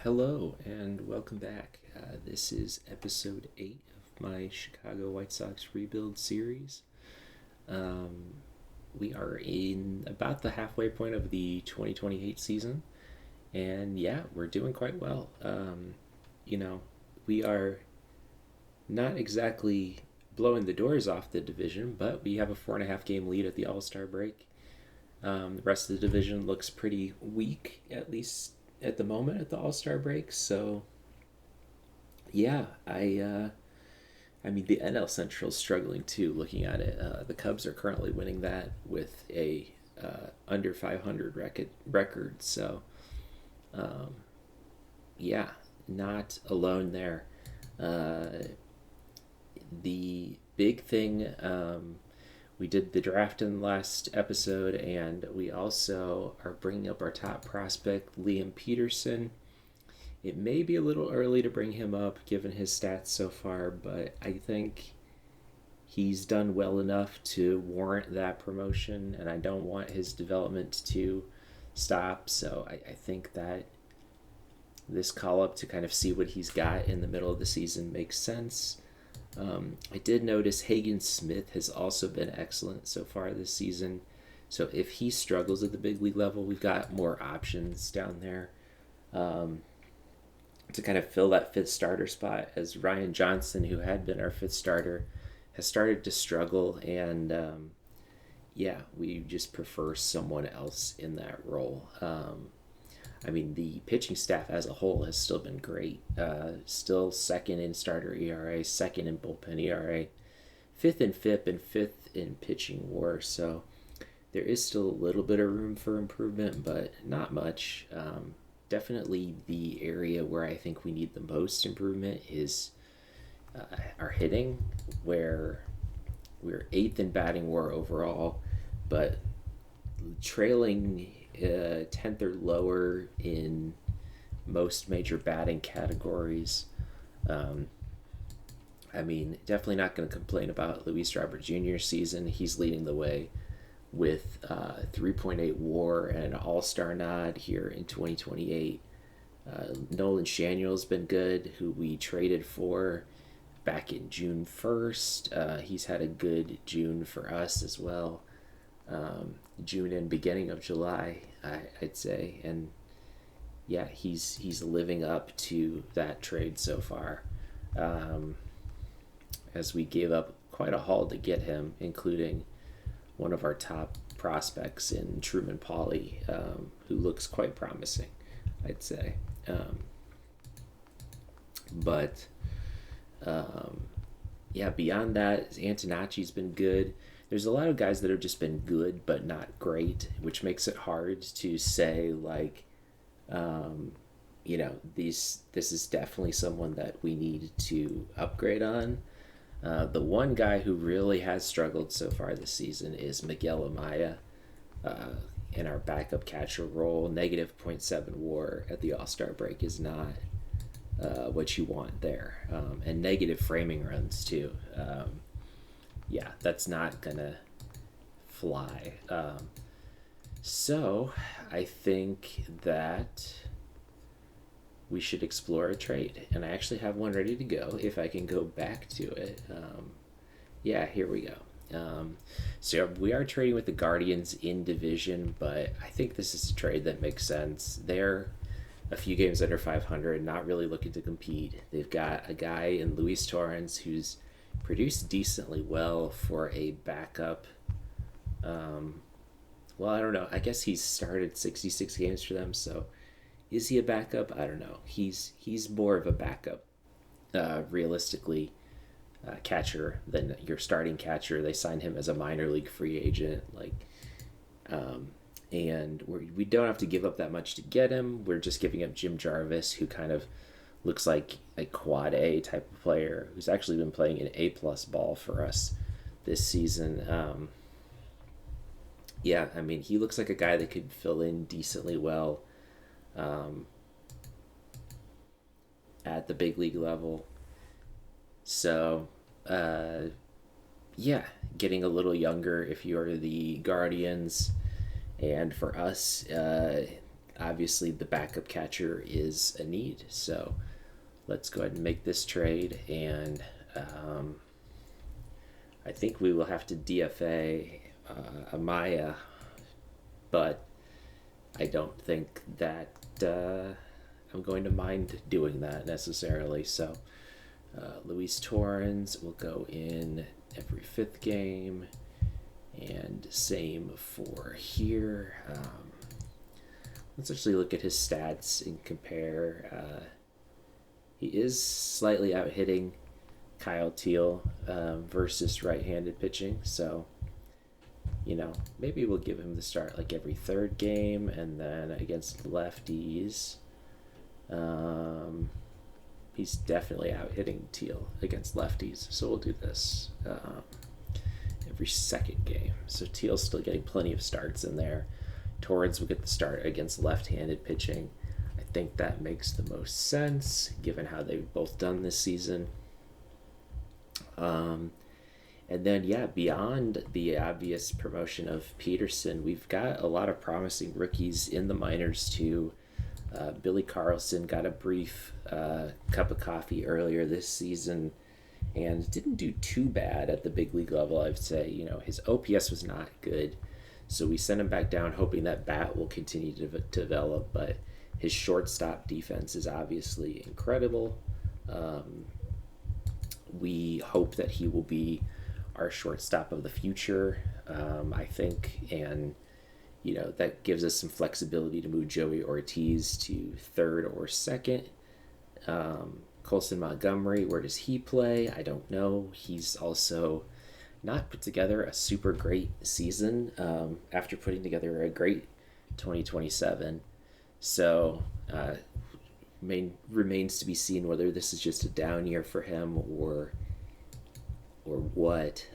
Hello and welcome back. This is episode 8 of my Chicago White Sox rebuild series. Um, we are in about the halfway point of the 2028 season, and yeah, we're doing quite well. You know, we are not exactly blowing the doors off the division, but we have a 4.5 game lead at the All Star break. The rest of the division looks pretty weak, at least at the moment at the All Star break. So yeah, I mean the NL Central is struggling too. Looking at it, the Cubs are currently winning that with a under 500 record. So um, yeah, not alone there. Uh, the big thing, we did the draft in the last episode, and we also are bringing up our top prospect, Liam Peterson. It may be a little early to bring him up given his stats so far, but I think he's done well enough to warrant that promotion, and I don't want his development to stop. So I think that this call up to kind of see what he's got in the middle of the season makes sense. I did notice Hagen Smith has also been excellent so far this season. So if he struggles at the big league level, we've got more options down there um, to kind of fill that fifth starter spot. As Ryan Johnson, who had been our fifth starter, has started to struggle, and yeah, we just prefer someone else in that role. I mean, the pitching staff as a whole has still been great. Still second in starter ERA, second in bullpen ERA, fifth in FIP, and fifth in pitching WAR. So there is still a little bit of room for improvement, but not much. Definitely the area where I think we need the most improvement is our hitting, where we're eighth in batting WAR overall, but trailing 10th or lower in most major batting categories. Um, I mean, definitely not going to complain about Luis Robert Jr.'s season. He's leading the way with 3.8 WAR and an All-Star nod here in 2028. Nolan Shaniel's been good, who we traded for back in June 1st. He's had a good June for us as well. June and beginning of July, I'd say, and yeah, he's living up to that trade so far. Um, as we gave up quite a haul to get him, including one of our top prospects in Truman Pauly, who looks quite promising, I'd say. But yeah, beyond that, Antonacci's been good. There's a lot of guys that have just been good but not great, which makes it hard to say like, um, this is definitely someone that we need to upgrade on. The one guy who really has struggled so far this season is Miguel Amaya uh, in our backup catcher role. Negative point 0.7 WAR at the All Star break is not what you want there, and negative framing runs too. Yeah, that's not gonna fly. So I think that we should explore a trade, and I actually have one ready to go if I can go back to it. Yeah, here we go. So we are trading with the Guardians in division, but I think this is a trade that makes sense. They're a few games under 500, not really looking to compete. They've got a guy in Luis Torrens who's produced decently well for a backup. Um, well, I don't know. I guess he's started 66 games for them, so is he a backup? I don't know. He's more of a backup, realistically, catcher than your starting catcher. They signed him as a minor league free agent, um, and we don't have to give up that much to get him. We're just giving up Jim Jarvis, who kind of looks like a quad A type of player who's actually been playing an A plus ball for us this season. Yeah, I mean, he looks like a guy that could fill in decently well um, at the big league level. So, uh, yeah, getting a little younger if you're the Guardians. And for us, obviously the backup catcher is a need. So let's go ahead and make this trade. And I think we will have to DFA Amaya, but I don't think that I'm going to mind doing that necessarily. So Luis Torrens will go in every fifth game, and same for here. Let's actually look at his stats and compare. He is slightly out hitting Kyle Teal versus right-handed pitching, so maybe we'll give him the start like every third game, and then against lefties, he's definitely out hitting Teal against lefties, so we'll do this every second game. So Teal's still getting plenty of starts in there. Torrens will get the start against left-handed pitching. I think that makes the most sense given how they've both done this season. And then, beyond the obvious promotion of Peterson, we've got a lot of promising rookies in the minors too. Billy Carlson got a brief cup of coffee earlier this season and didn't do too bad at the big league level, I'd say. His OPS was not good, so we sent him back down hoping that bat will continue to develop, but his shortstop defense is obviously incredible. We hope that he will be our shortstop of the future, I think, and that gives us some flexibility to move Joey Ortiz to third or second. Colson Montgomery, where does he play? I don't know. He's also not put together a super great season after putting together a great 2027. So remains to be seen whether this is just a down year for him or what.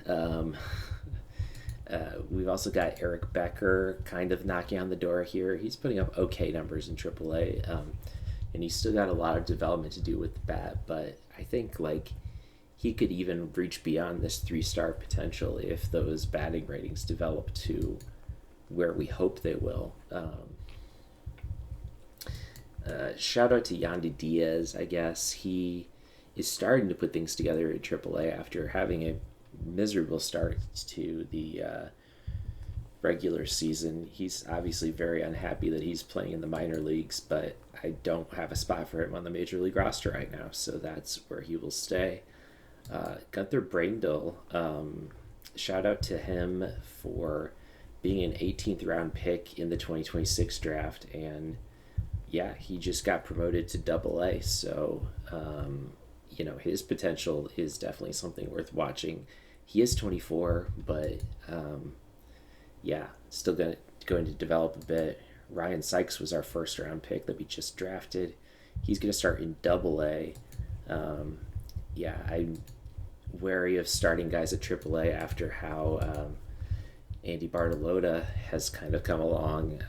We've also got Eric Becker kind of knocking on the door here. He's putting up okay numbers in AAA, and he's still got a lot of development to do with the bat, but I think he could even reach beyond this 3-star potential if those batting ratings develop to where we hope they will. Shout out to Yandy Diaz, I guess. He is starting to put things together in AAA after having a miserable start to the regular season. He's obviously very unhappy that he's playing in the minor leagues, but I don't have a spot for him on the major league roster right now, so that's where he will stay. Gunther Braindl, shout out to him for being an 18th round pick in the 2026 draft, and he just got promoted to AA, so his potential is definitely something worth watching. He is 24, but still going to develop a bit. Ryan Sykes was our first round pick that we just drafted. He's going to start in AA. I'm wary of starting guys at AAA after how Andy Bartolota has kind of come along,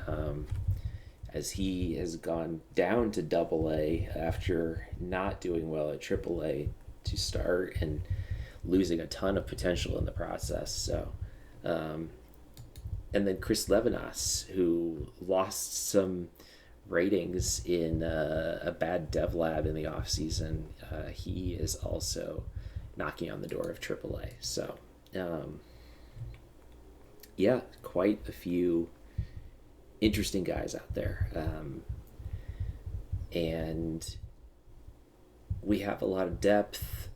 as he has gone down to AA after not doing well at AAA to start and losing a ton of potential in the process. So, and then Chris Levinas, who lost some ratings in a bad dev lab in the offseason, he is also knocking on the door of AAA. So, quite a few interesting guys out there. And we have a lot of depth.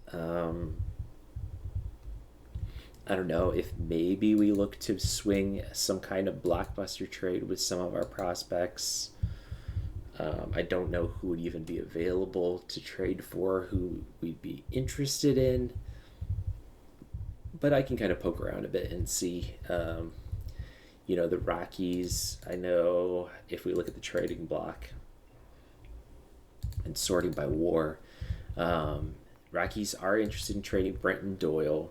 I don't know if maybe we look to swing some kind of blockbuster trade with some of our prospects. I don't know who would even be available to trade for, who we'd be interested in. But I can kind of poke around a bit and see. The Rockies, I know if we look at the trading block and sorting by WAR, Rockies are interested in trading Brenton Doyle,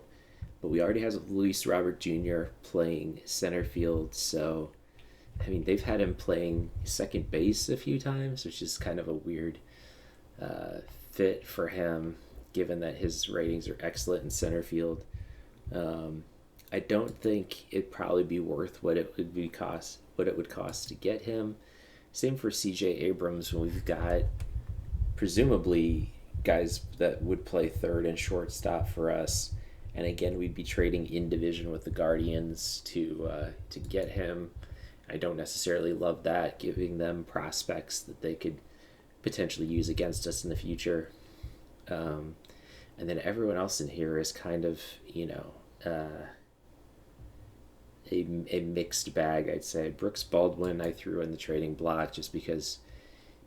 but we already have Luis Robert Jr. playing center field, so they've had him playing second base a few times, which is kind of a weird fit for him, given that his ratings are excellent in center field. I don't think it'd probably be worth what it would cost to get him, Same for CJ Abrams when we've got presumably guys that would play third and shortstop for us. And again, we'd be trading in division with the Guardians to get him. I don't necessarily love that, giving them prospects that they could potentially use against us in the future. And then everyone else in here is kind of, a mixed bag, I'd say. Brooks Baldwin I threw in the trading block just because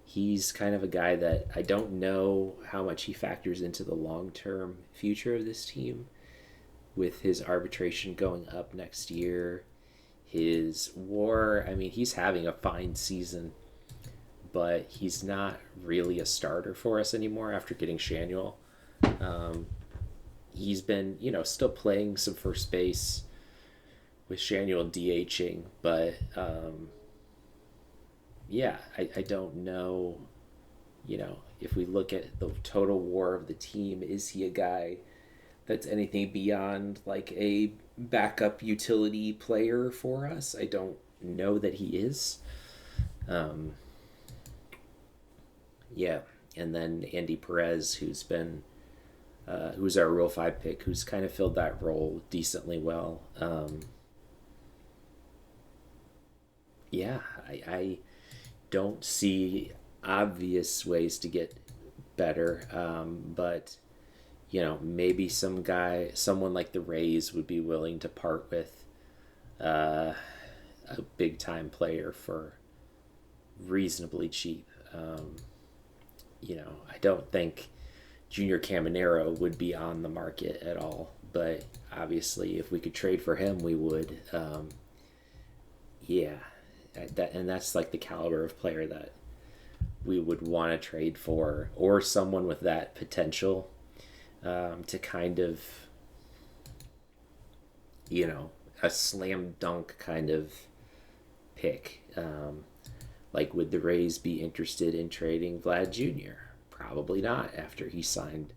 he's kind of a guy that I don't know how much he factors into the long-term future of this team with his arbitration going up next year. His WAR, I mean, he's having a fine season, but he's not really a starter for us anymore after getting Shanuel. He's been, still playing some first base with Shanuel DHing, but I don't know, if we look at the total WAR of the team, is he a guy that's anything beyond like a backup utility player for us? I don't know that he is. Yeah, and then Andy Perez, who's our Rule 5 pick, who's kind of filled that role decently well. I don't see obvious ways to get better, but maybe someone like the Rays would be willing to part with a big time player for reasonably cheap. I don't think Junior Caminero would be on the market at all, but obviously if we could trade for him, we would. That's like the caliber of player that we would want to trade for, or someone with that potential to kind of, a slam dunk kind of pick. Like, would the Rays be interested in trading Vlad Jr.? Probably not after he signed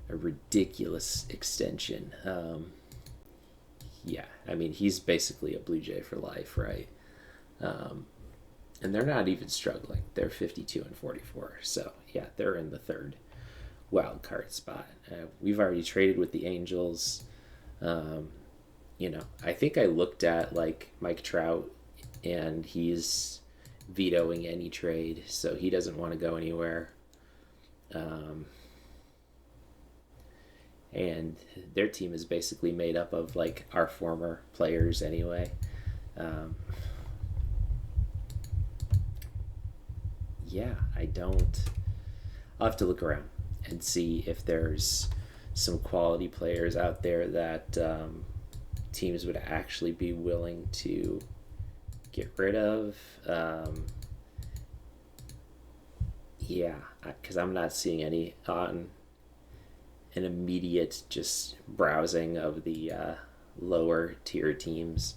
a ridiculous extension. I mean, he's basically a Blue Jay for life, right? And they're not even struggling. They're 52 and 44. So, they're in the third wild card spot. We've already traded with the Angels. I think I looked at like Mike Trout, and he's vetoing any trade, so he doesn't want to go anywhere. And their team is basically made up of like our former players anyway. I'll have to look around and see if there's some quality players out there that teams would actually be willing to get rid of. Because I'm not seeing any on an immediate just browsing of the lower tier teams.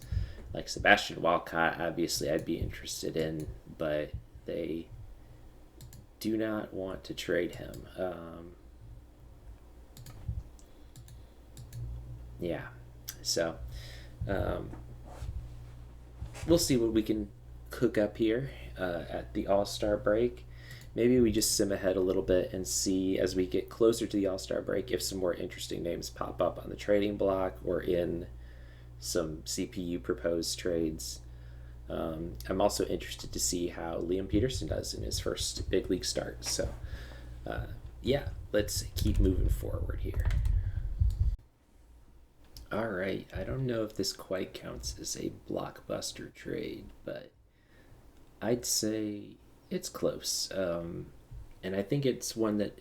Like Sebastian Walcott, obviously I'd be interested in, but they do not want to trade him. So we'll see what we can cook up here at the All-Star break. Maybe we just sim ahead a little bit and see as we get closer to the All-Star break if some more interesting names pop up on the trading block or in some CPU proposed trades. I'm also interested to see how Liam Peterson does in his first big league start. So, let's keep moving forward here. All right, I don't know if this quite counts as a blockbuster trade, but I'd say it's close. And I think it's one that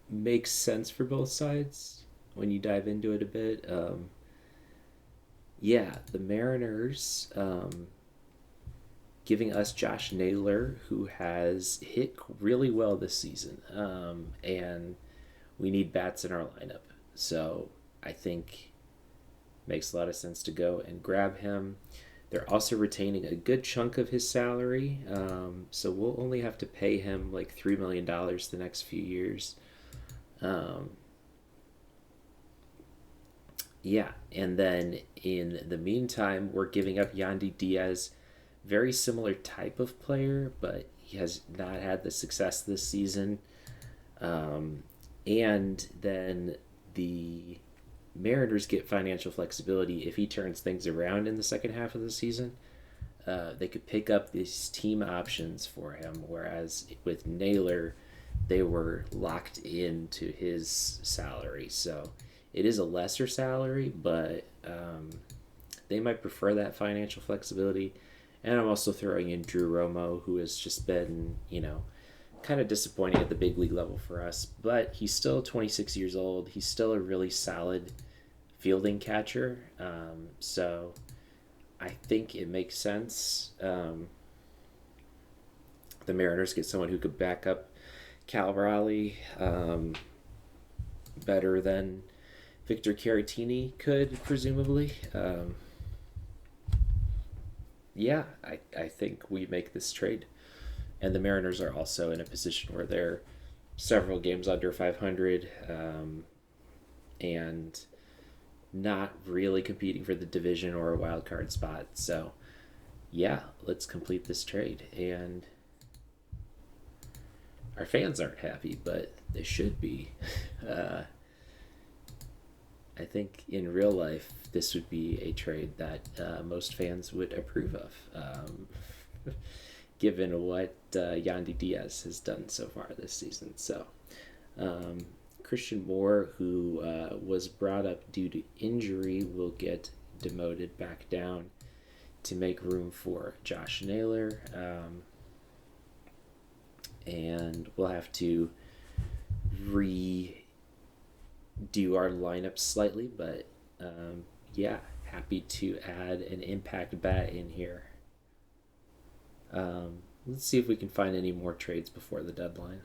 makes sense for both sides when you dive into it a bit. The Mariners giving us Josh Naylor, who has hit really well this season. And we need bats in our lineup. So I think makes a lot of sense to go and grab him. They're also retaining a good chunk of his salary, so we'll only have to pay him like $3 million the next few years. And then in the meantime, we're giving up Yandy Diaz Very similar type of player, but he has not had the success this season. And then the Mariners get financial flexibility if he turns things around in the second half of the season. They could pick up these team options for him, whereas with Naylor, they were locked into his salary. So it is a lesser salary, but they might prefer that financial flexibility. And I'm also throwing in Drew Romo, who has just been, kind of disappointing at the big league level for us. But he's still 26 years old. He's still a really solid fielding catcher. So I think it makes sense. The Mariners get someone who could back up Cal Raleigh better than Victor Caratini could, presumably. Yeah, I think we make this trade. And the Mariners are also in a position where they're several games under 500 and not really competing for the division or a wild card spot. So, yeah, let's complete this trade. And our fans aren't happy, but they should be. I think in real life, this would be a trade that most fans would approve of, given what Yandy Diaz has done so far this season. So, Christian Moore, who was brought up due to injury, will get demoted back down to make room for Josh Naylor. And we'll have to redo our lineup slightly, but yeah, happy to add an impact bat in here. Let's see if we can find any more trades before the deadline.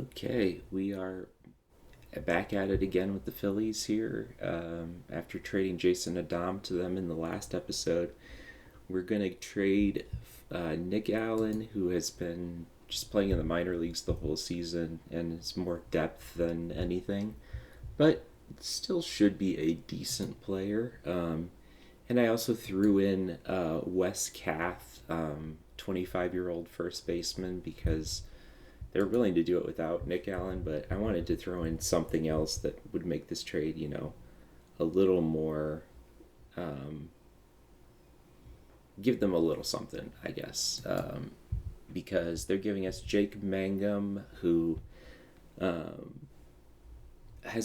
Okay, we are back at it again with the Phillies here. After trading Jason Adam to them in the last episode, we're going to trade Nick Allen, who has been just playing in the minor leagues the whole season and is more depth than anything, but still should be a decent player. And I also threw in Wes Kath, 25-year-old first baseman, because they're willing to do it without Nick Allen, but I wanted to throw in something else that would make this trade, a little more, give them a little something, I guess, because they're giving us Jake Mangum, who has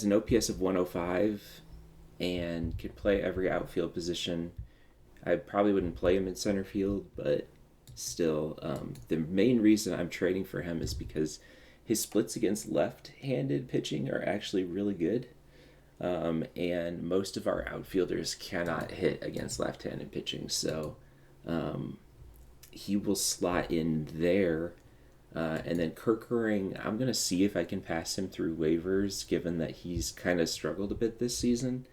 an OPS of 105 and can play every outfield position. I probably wouldn't play him in center field, but still, the main reason I'm trading for him is because his splits against left-handed pitching are actually really good, and most of our outfielders cannot hit against left-handed pitching, so he will slot in there. And then Kerkering, I'm going to see if I can pass him through waivers, given that he's kind of struggled a bit this season.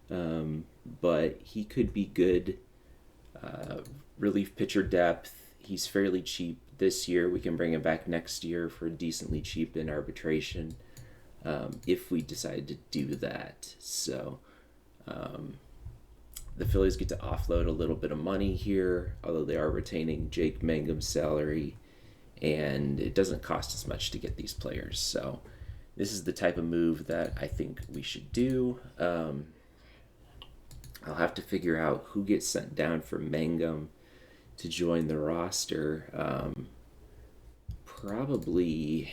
But he could be good relief pitcher depth. He's fairly cheap this year. We can bring him back next year for decently cheap in arbitration if we decide to do that. So the Phillies get to offload a little bit of money here, although they are retaining Jake Mangum's salary, and it doesn't cost as much to get these players. So this is the type of move that I think we should do. I'll have to figure out who gets sent down for Mangum to join the roster. Probably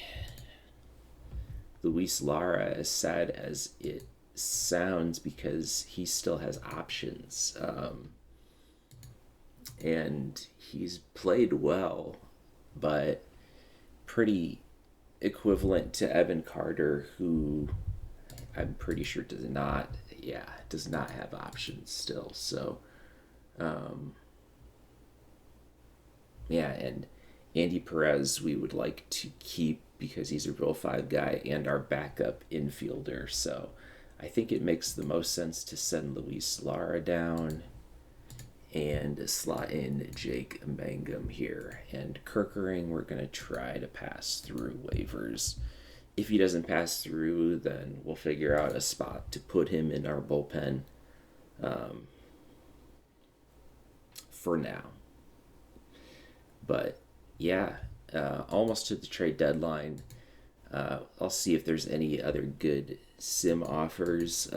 Luis Lara, as sad as it sounds, because he still has options. And he's played well, but pretty equivalent to Evan Carter, who I'm pretty sure does not have options still. So, and Andy Perez we would like to keep because he's a Rule 5 guy and our backup infielder. So I think it makes the most sense to send Luis Lara down and slot in Jake Mangum here. And Kerkering, we're going to try to pass through waivers. If he doesn't pass through, then we'll figure out a spot to put him in our bullpen for now. But yeah, almost to the trade deadline. I'll see if there's any other good sim offers.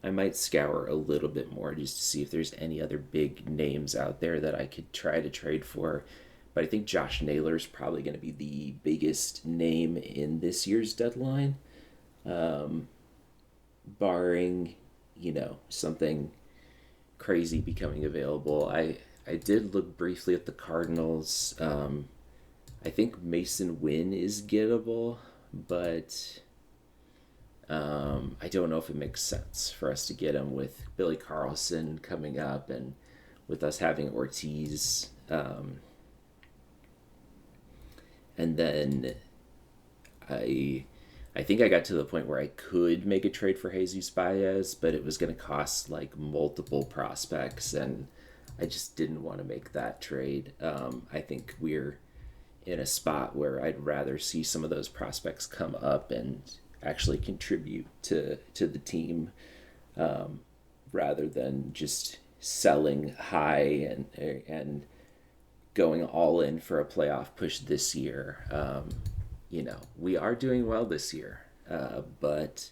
I might scour a little bit more just to see if there's any other big names out there that I could try to trade for. But I think Josh Naylor's probably going to be the biggest name in this year's deadline, barring, something crazy becoming available. I did look briefly at the Cardinals. I think Mason Wynn is gettable, but I don't know if it makes sense for us to get him with Billy Carlson coming up and with us having Ortiz. And then I think I got to the point where I could make a trade for Jesus Baez, but it was going to cost like multiple prospects, and I just didn't want to make that trade. I think we're in a spot where I'd rather see some of those prospects come up and actually contribute to the team, rather than just selling high and going all in for a playoff push this year. We are doing well this year, but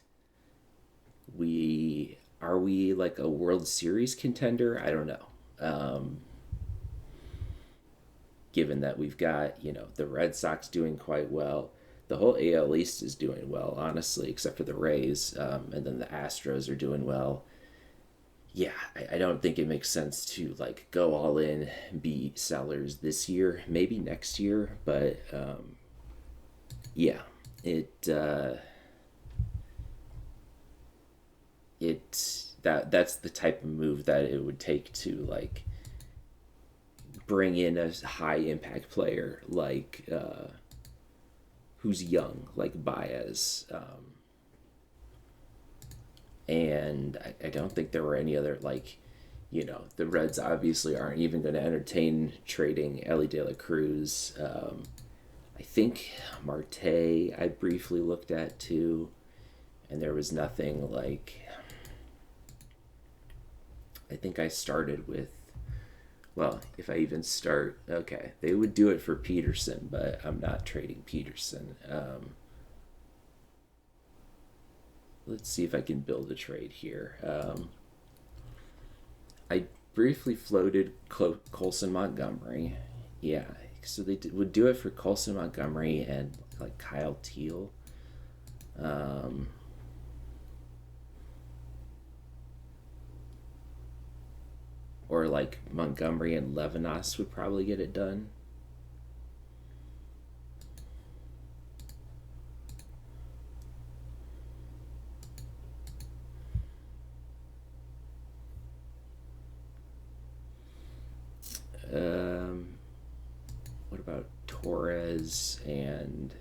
are we like a World Series contender? I don't know. Given that we've got the Red Sox doing quite well, the whole AL East is doing well, honestly, except for the Rays, and then the Astros are doing well. Yeah, I don't think it makes sense to like go all in, be sellers this year, maybe next year, but yeah, that's the type of move that it would take to like bring in a high impact player like who's young like Baez. And I don't think there were any other like, the Reds obviously aren't even going to entertain trading Ellie De La Cruz. I think Marte I briefly looked at too, and there was nothing like. I think I started with, well, if I even start, okay, they would do it for Peterson, but I'm not trading Peterson. Let's see if I can build a trade here. I briefly floated Colson Montgomery. Yeah, so they would do it for Colson Montgomery and like Kyle Teal. Or like Montgomery and Levinas would probably get it done. What about Torres and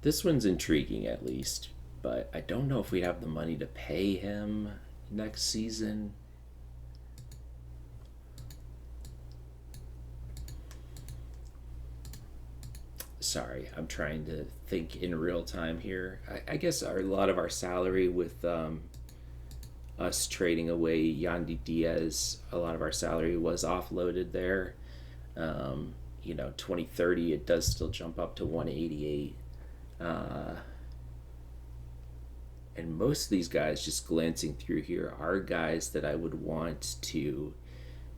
this one's intriguing at least, but I don't know if we have the money to pay him next season. Sorry, I'm trying to think in real time here. I guess a lot of our salary with us trading away Yandy Diaz, a lot of our salary was offloaded there. 2030, it does still jump up to 188. And most of these guys, just glancing through here, are guys that I would want to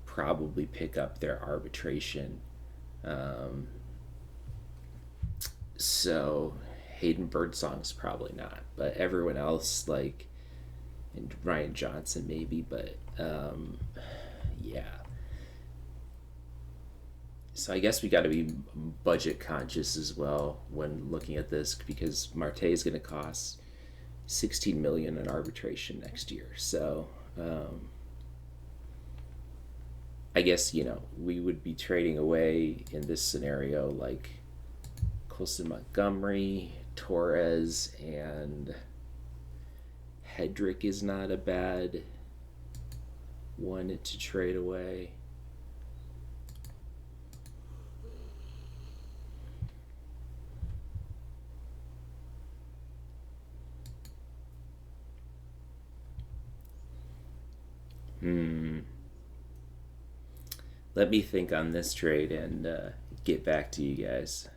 probably pick up their arbitration. So Hayden Birdsong's probably not, but everyone else, like, and Ryan Johnson maybe, but yeah. So I guess we got to be budget conscious as well when looking at this, because Marte is going to cost $16 million in arbitration next year. So I guess we would be trading away in this scenario like Colson Montgomery, Torres, and Hedrick is not a bad one to trade away. Hmm. Let me think on this trade and get back to you guys.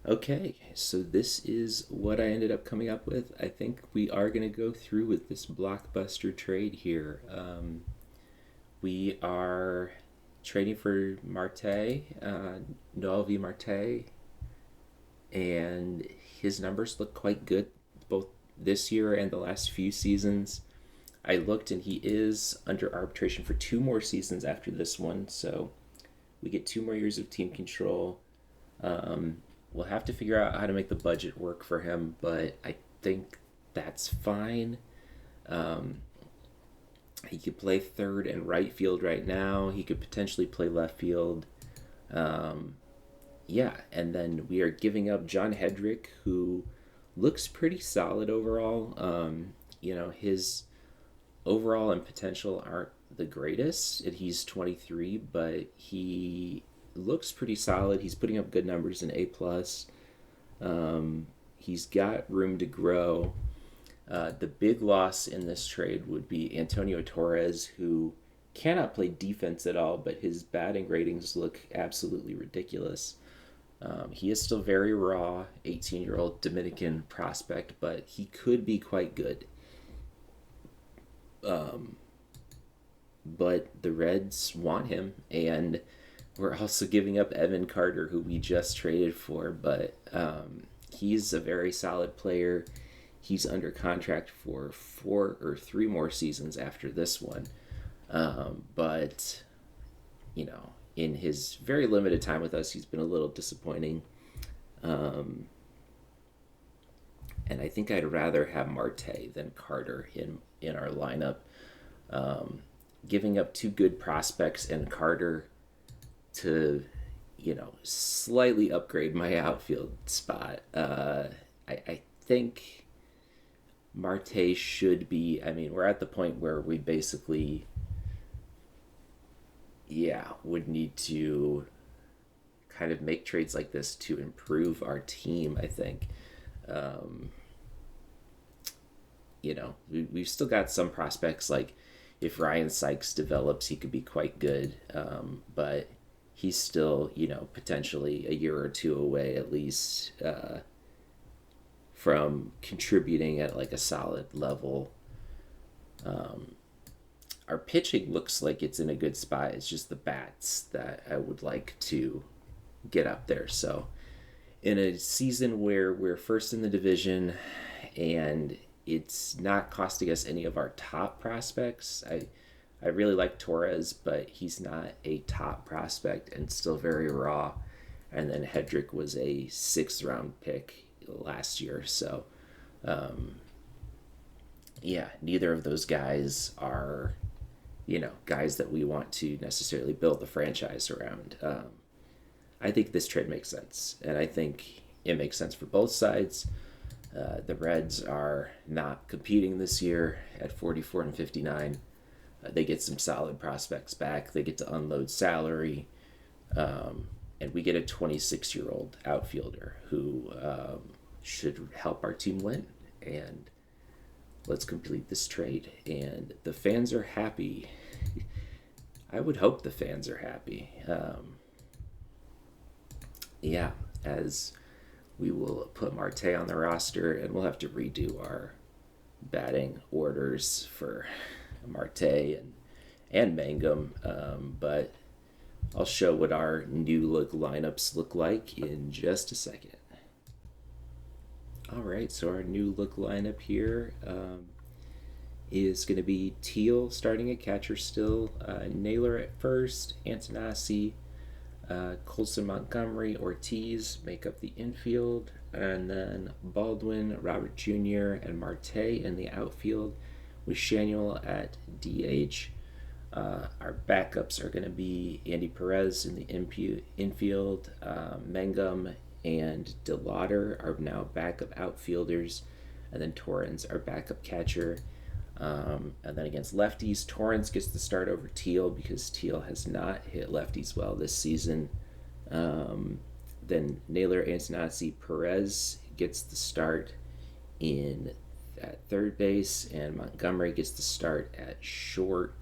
Okay, so this is what I ended up coming up with. I think we are going to go through with this blockbuster trade here. We are trading for Marte, Noelvi Marte, and his numbers look quite good both this year and the last few seasons. I looked and he is under arbitration for 2 more seasons after this one, so we get 2 more years of team control. Um, we'll have to figure out how to make the budget work for him, but I think that's fine. Um, he could play third and right field right now. He could potentially play left field. Um, yeah, and then we are giving up John Hedrick, who looks pretty solid overall. His overall and potential aren't the greatest, and he's 23, but he looks pretty solid. He's putting up good numbers in A plus. He's got room to grow. The big loss in this trade would be Antonio Torres, who cannot play defense at all, but his batting ratings look absolutely ridiculous. He is still very raw, 18-year-old Dominican prospect, but he could be quite good. Um, but the Reds want him, and we're also giving up Evan Carter, who we just traded for, but he's a very solid player. He's under contract for 4 or 3 more seasons after this one. But, in his very limited time with us, he's been a little disappointing. Um, and I think I'd rather have Marte than Carter in our lineup. Um, Giving up 2 good prospects and Carter to, slightly upgrade my outfield spot. I think Marte should be. I mean, we're at the point where we basically, would need to kind of make trades like this to improve our team, I think. Um, we've still got some prospects. Like, if Ryan Sykes develops, he could be quite good. But he's still, potentially a year or two away at least from contributing at like a solid level. Um, our pitching looks like it's in a good spot. It's just the bats that I would like to get up there. So, in a season where we're first in the division and it's not costing us any of our top prospects, I really like Torres, but he's not a top prospect and still very raw. And then Hedrick was a 6th round pick last year. So, um, neither of those guys are, guys that we want to necessarily build the franchise around. I think this trade makes sense, and I think it makes sense for both sides. The Reds are not competing this year at 44 and 59. They get some solid prospects back. They get to unload salary, and we get a 26-year-old outfielder who should help our team win. And let's complete this trade. And the fans are happy. I would hope the fans are happy. As we will put Marte on the roster, and we'll have to redo our batting orders for Marte and Mangum. But I'll show what our new look lineups look like in just a second. All right, so our new look lineup here is going to be Teal starting at catcher still, Naylor at first, Antonassi, Colson, Montgomery, Ortiz make up the infield, and then Baldwin, Robert Jr., and Marte in the outfield with Shanuel at DH. Our backups are going to be Andy Perez in the infield, Mangum and DeLauder are now backup outfielders, and then Torrens, our backup catcher. And then against lefties, Torrens gets the start over Teal because Teal has not hit lefties well this season. Then Naylor, Antonazzi, Perez gets the start in at third base, and Montgomery gets the start at short.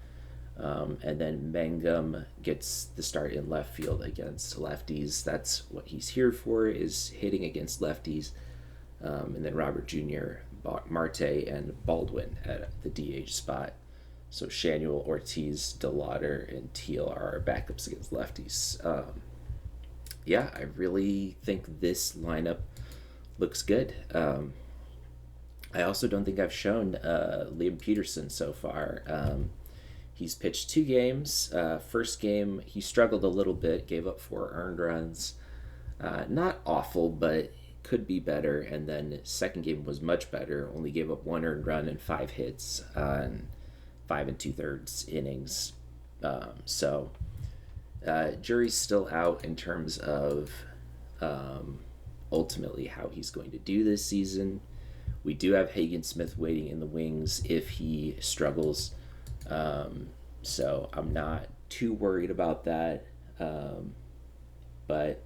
And then Mangum gets the start in left field against lefties. That's what he's here for, is hitting against lefties. And then Robert Jr., Marte, and Baldwin at the DH spot. So Shanuel, Ortiz, DeLauder, and Teal are our backups against lefties. Yeah, I really think this lineup looks good. I also don't think I've shown Liam Peterson so far. He's pitched 2 games. First game, he struggled a little bit, gave up 4 earned runs. Not awful, but could be better. And then second game was much better. Only gave up 1 earned run and 5 hits on 5 2/3 innings. So jury's still out in terms of ultimately how he's going to do this season. We do have Hagen Smith waiting in the wings if he struggles. So I'm not too worried about that. But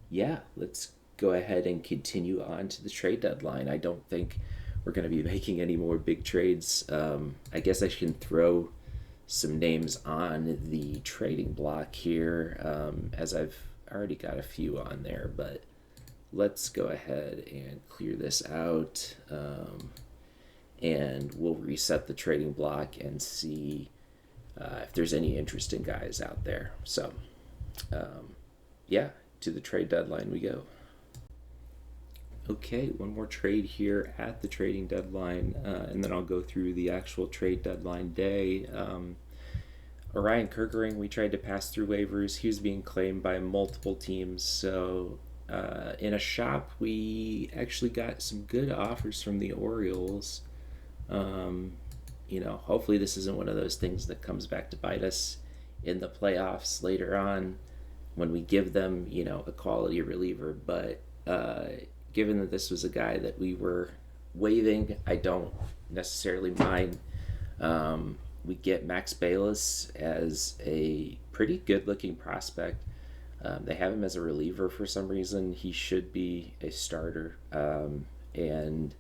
yeah, let's go ahead and continue on to the trade deadline. I don't think we're going to be making any more big trades. I guess I can throw some names on the trading block here, as I've already got a few on there, but let's go ahead and clear this out. And we'll reset the trading block and see if there's any interesting guys out there. So, yeah, to the trade deadline we go. Okay, one more trade here at the trading deadline, and then I'll go through the actual trade deadline day. Orion Kerkering, we tried to pass through waivers. He was being claimed by multiple teams, so in a shop, we actually got some good offers from the Orioles. Hopefully this isn't one of those things that comes back to bite us in the playoffs later on when we give them, a quality reliever. But given that this was a guy that we were waiving, I don't necessarily mind. We get Max Bayless as a pretty good-looking prospect. They have him as a reliever for some reason. He should be a starter. And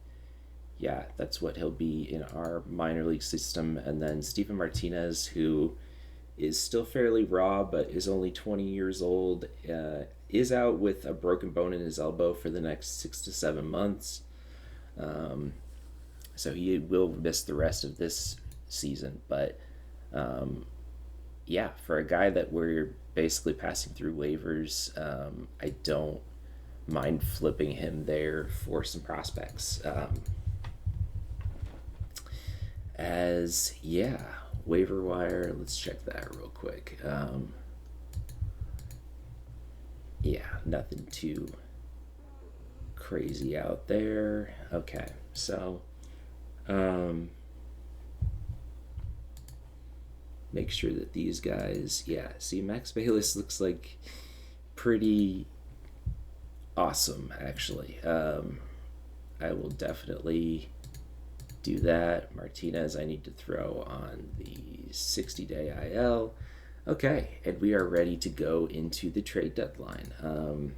yeah, that's what he'll be in our minor league system. And then Steven Martinez, who is still fairly raw, but is only 20 years old, is out with a broken bone in his elbow for the next 6 to 7 months. So he will miss the rest of this season. But yeah, for a guy that we're basically passing through waivers, I don't mind flipping him there for some prospects. Waiver wire, let's check that real quick. Nothing too crazy out there. Okay, so make sure that these guys, see, Max Bayless looks like pretty awesome, actually. I will definitely do that. Martinez, I need to throw on the 60-day IL. Okay, and we are ready to go into the trade deadline.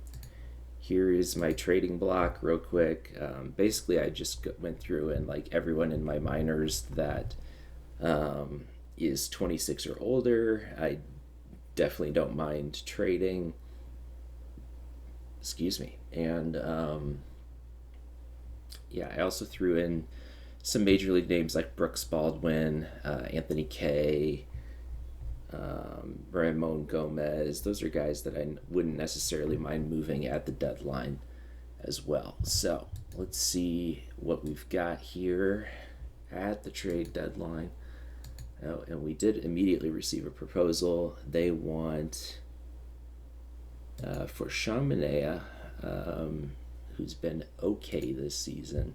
Here is my trading block real quick. Basically, I just went through and like everyone in my minors that is 26 or older, I definitely don't mind trading. Excuse me. And I also threw in some major league names like Brooks Baldwin, Anthony Kay, Ramon Gomez. Those are guys that I wouldn't necessarily mind moving at the deadline as well. So let's see what we've got here at the trade deadline. Oh, and we did immediately receive a proposal. They want for Sean Manaea, who's been okay this season.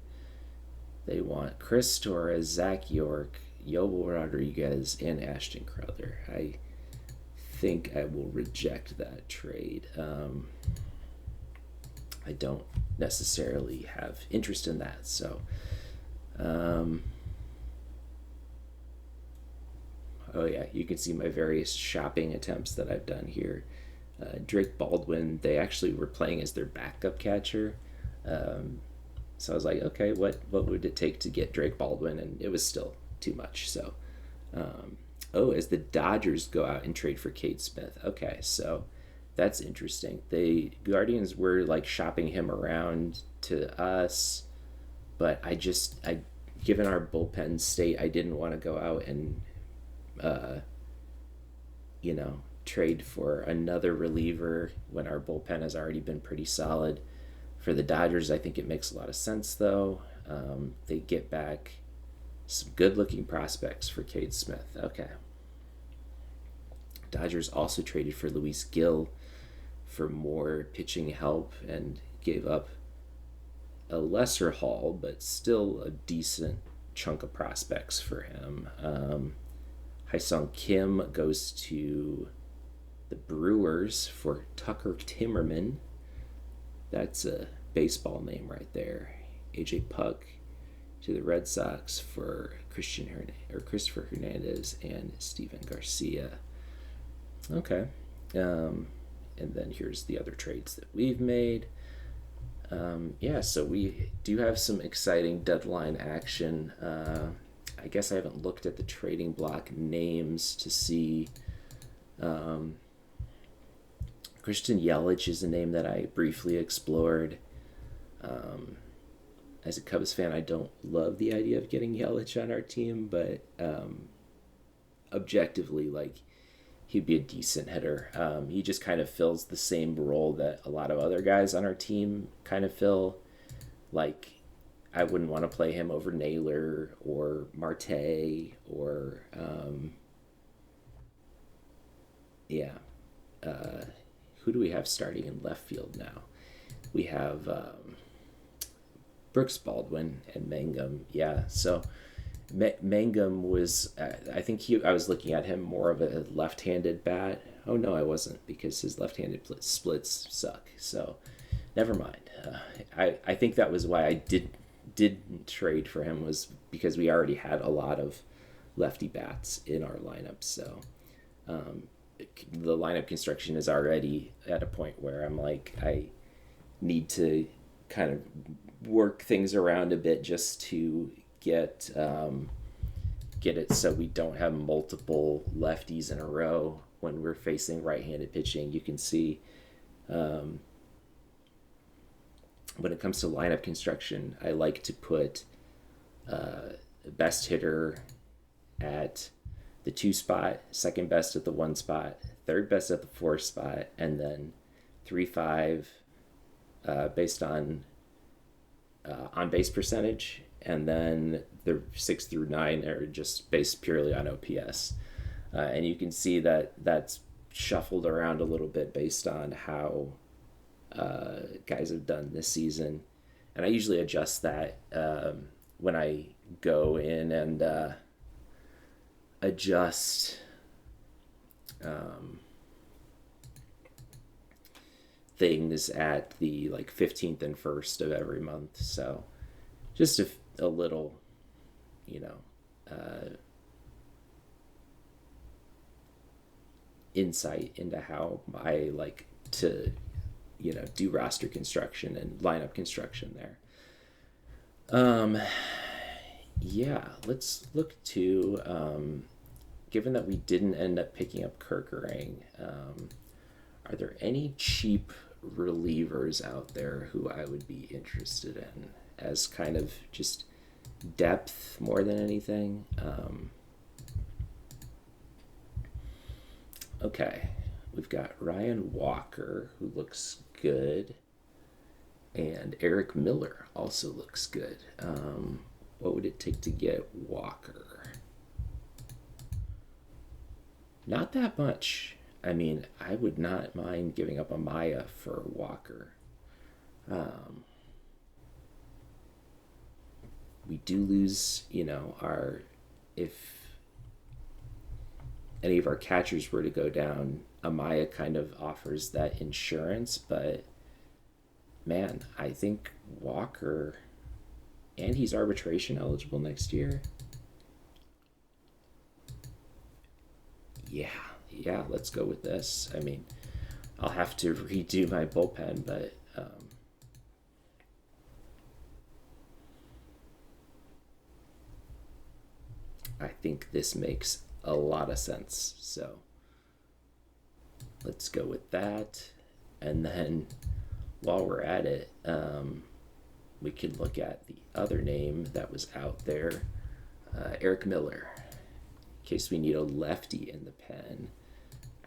They want Chris Torres, Zach York, Yoel Rodriguez, and Ashton Crowther. I think I will reject that trade. I don't necessarily have interest in that. So, you can see my various shopping attempts that I've done here. Drake Baldwin, they actually were playing as their backup catcher. So I was like, okay, what would it take to get Drake Baldwin? And it was still too much. So, um, oh, as the Dodgers go out and trade for Cade Smith. Okay, so that's interesting. The Guardians were like shopping him around to us, but I given our bullpen state, I didn't want to go out and uh, you know, trade for another reliever when our bullpen has already been pretty solid. For the Dodgers, I think it makes a lot of sense, though. They get back some good looking prospects for Cade Smith. Okay. Dodgers also traded for Luis Gill for more pitching help and gave up a lesser haul, but still a decent chunk of prospects for him. Hyesung Kim goes to the Brewers for Tucker Timmerman. That's a baseball name right there. AJ Puck to the Red Sox for Christopher Hernandez and Steven Garcia. Okay. And then here's the other trades that we've made. Yeah, so we do have some exciting deadline action. I guess I haven't looked at the trading block names to see. Christian Yelich is a name that I briefly explored. As a Cubs fan, I don't love the idea of getting Yelich on our team, but objectively, like, he'd be a decent hitter. He just kind of fills the same role that a lot of other guys on our team kind of fill. Like, I wouldn't want to play him over Naylor or Marte or, yeah. Who do we have starting in left field now? We have Brooks Baldwin and Mangum. Yeah, so Mangum was, I think I was looking at him more of a left-handed bat. Oh no, I wasn't, because his left-handed splits suck. So never mind. I think that was why I didn't trade for him, was because we already had a lot of lefty bats in our lineup. So the lineup construction is already at a point where I'm like, I need to kind of work things around a bit just to get it so we don't have multiple lefties in a row when we're facing right-handed pitching. You can see when it comes to lineup construction, I like to put best hitter at the 2 spot, second best at the 1 spot, third best at the 4 spot, and then 3-5 based on base percentage, and then the 6 through 9 are just based purely on OPS. And you can see that that's shuffled around a little bit based on how guys have done this season. And I usually adjust that when I go in and adjust things at the like 15th and 1st of every month. So just a little, insight into how I like to, do roster construction and lineup construction there. Yeah, let's look to, given that we didn't end up picking up Kerkering, are there any cheap relievers out there who I would be interested in as kind of just depth more than anything? Okay, we've got Ryan Walker, who looks good, and Eric Miller also looks good. What would it take to get Walker? Not that much. I mean, I would not mind giving up a Maya for Walker. We do lose, if any of our catchers were to go down, Amaya kind of offers that insurance, but man, I think Walker, and he's arbitration eligible next year. Yeah, let's go with this. I mean, I'll have to redo my bullpen, but I think this makes a lot of sense. So let's go with that. And then while we're at it, we could look at the other name that was out there, Eric Miller, in case we need a lefty in the pen.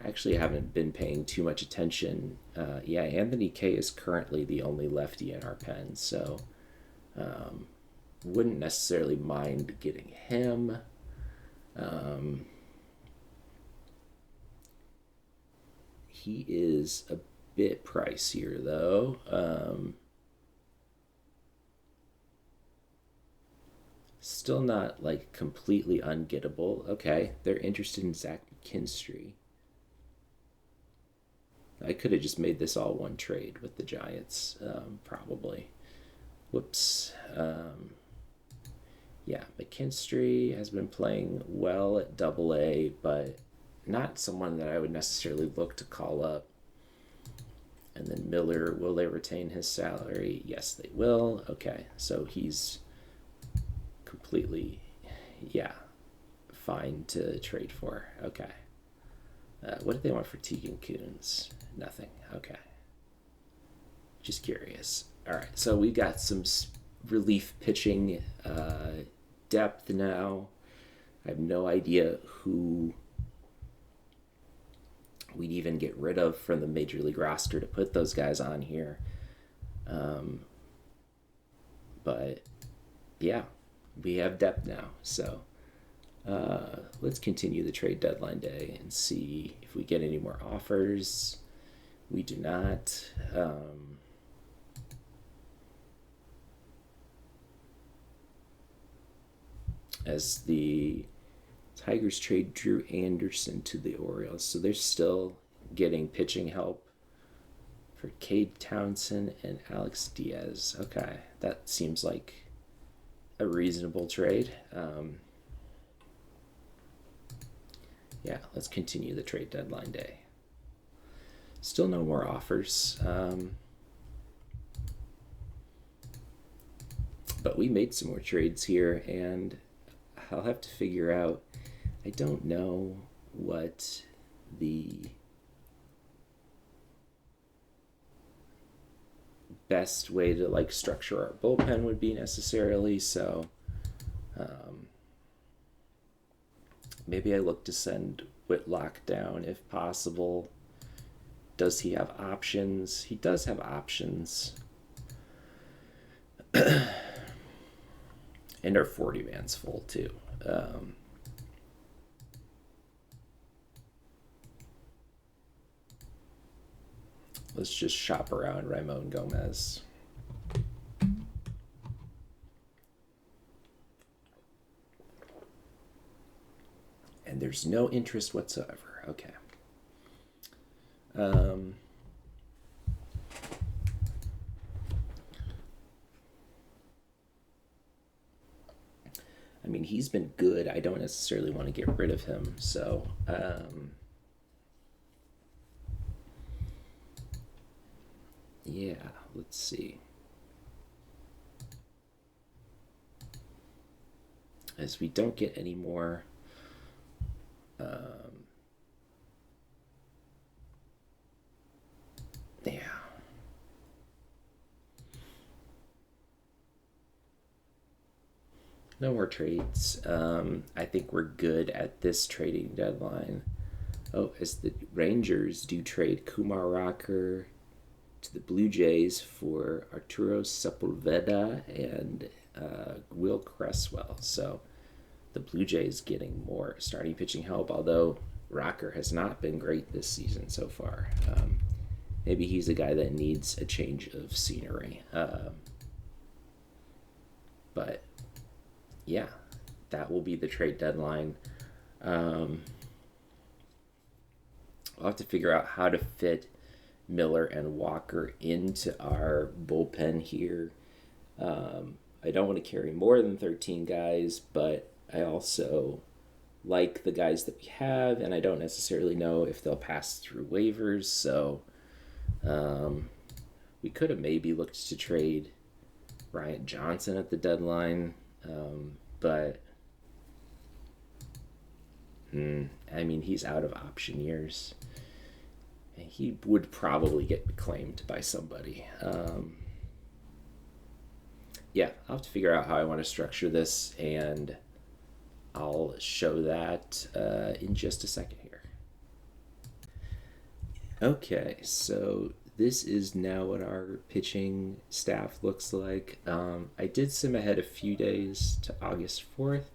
I actually haven't been paying too much attention. Yeah, Anthony K is currently the only lefty in our pen, so wouldn't necessarily mind getting him. He is a bit pricier, though. Still not like completely ungettable. Okay, they're interested in Zach McKinstry. I could have just made this all one trade with the Giants, probably. Whoops. Yeah, McKinstry has been playing well at Double A, but not someone that I would necessarily look to call up. And then Miller, will they retain his salary? Yes, they will. Okay, so he's completely, yeah, fine to trade for. Okay. What did they want for Tegan Kuhns? Nothing. Okay. Just curious. All right, so we got some relief pitching depth now. I have no idea who we'd even get rid of from the Major League roster to put those guys on here. But yeah, we have depth now. So let's continue the trade deadline day and see if we get any more offers. We do not. As the Tigers trade Drew Anderson to the Orioles, so they're still getting pitching help for Cade Townsend and Alex Diaz. Okay, that seems like a reasonable trade. Yeah, let's continue the trade deadline day. Still no more offers. But we made some more trades here, and I'll have to figure out, I don't know what the best way to like structure our bullpen would be necessarily, so maybe I look to send Whitlock down if possible. Does he have options? He does have options. And our 40 man's full too. Let's just shop around Ramon Gomez. And there's no interest whatsoever. Okay. I mean, he's been good. I don't necessarily want to get rid of him. So, yeah, let's see. As we don't get any more yeah. No more trades. I think we're good at this trading deadline. Oh, as the Rangers do trade Kumar Rocker to the Blue Jays for Arturo Sepulveda and Will Cresswell. So the Blue Jays getting more starting pitching help, although Rocker has not been great this season so far. Maybe he's a guy that needs a change of scenery. But yeah, that will be the trade deadline. I'll have to figure out how to fit Miller and Walker into our bullpen here. I don't want to carry more than 13 guys, but I also like the guys that we have, and I don't necessarily know if they'll pass through waivers, so we could have maybe looked to trade Ryan Johnson at the deadline, but I mean, he's out of option years. He would probably get claimed by somebody. Yeah, I'll have to figure out how I want to structure this, and I'll show that in just a second here. Okay, so this is now what our pitching staff looks like. I did sim ahead a few days to August 4th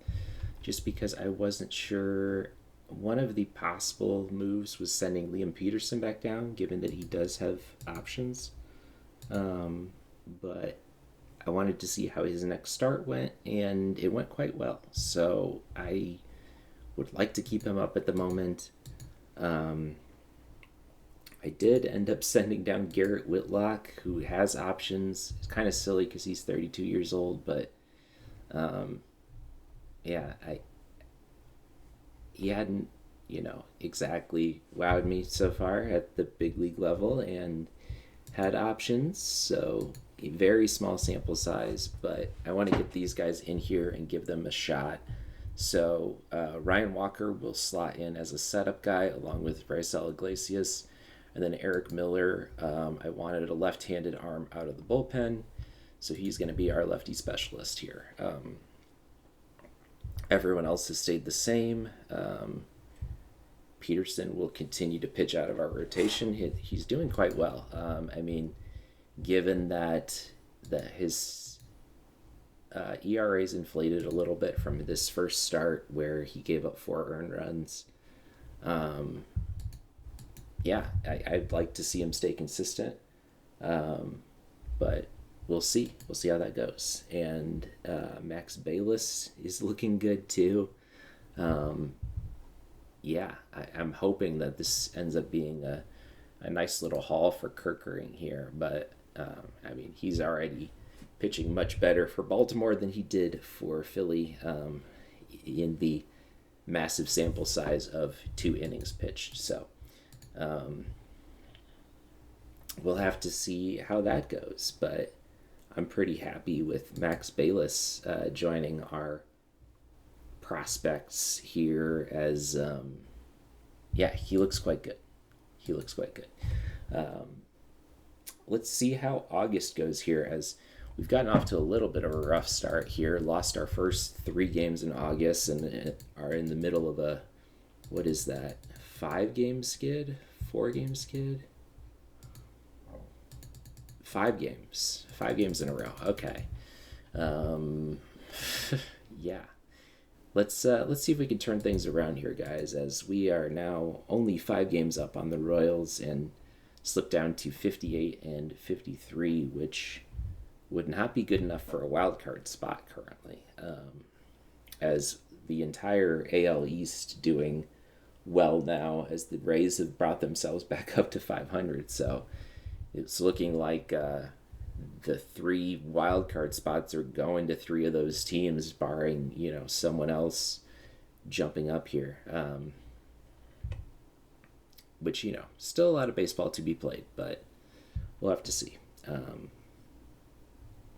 just because I wasn't sure. One of the possible moves was sending Liam Peterson back down, given that he does have options. But I wanted to see how his next start went, and it went quite well. So I would like to keep him up at the moment. I did end up sending down Garrett Whitlock, who has options. It's kind of silly because he's 32 years old, but yeah, he hadn't, exactly wowed me so far at the big league level and had options. So a very small sample size, but I want to get these guys in here and give them a shot. So Ryan Walker will slot in as a setup guy along with Raisel Iglesias. And then Eric Miller, I wanted a left-handed arm out of the bullpen, so he's going to be our lefty specialist here. Everyone else has stayed the same. Peterson will continue to pitch out of our rotation. He's doing quite well. I mean, given that his ERA is inflated a little bit from this first start where he gave up 4 earned runs. Yeah, I'd like to see him stay consistent, but we'll see. We'll see how that goes. And Max Bayless is looking good too. Yeah, I'm hoping that this ends up being a nice little haul for Kerkering here. But, I mean, he's already pitching much better for Baltimore than he did for Philly in the massive sample size of 2 innings pitched. So we'll have to see how that goes. But I'm pretty happy with Max Bayless joining our prospects here as yeah, he looks quite good. Let's see how August goes here, as we've gotten off to a little bit of a rough start here. Lost our first 3 games in August and are in the middle of a, what is that, 5-game skid? 4-game skid? 5 games. 5 games in a row. Okay. Yeah. Let's see if we can turn things around here, guys, as we are now only 5 games up on the Royals and slipped down to 58 and 53, which would not be good enough for a wild card spot currently, as the entire AL East doing well now, as the Rays have brought themselves back up to 500. So it's looking like the 3 wild card spots are going to 3 of those teams, barring someone else jumping up here. Which still a lot of baseball to be played, but we'll have to see.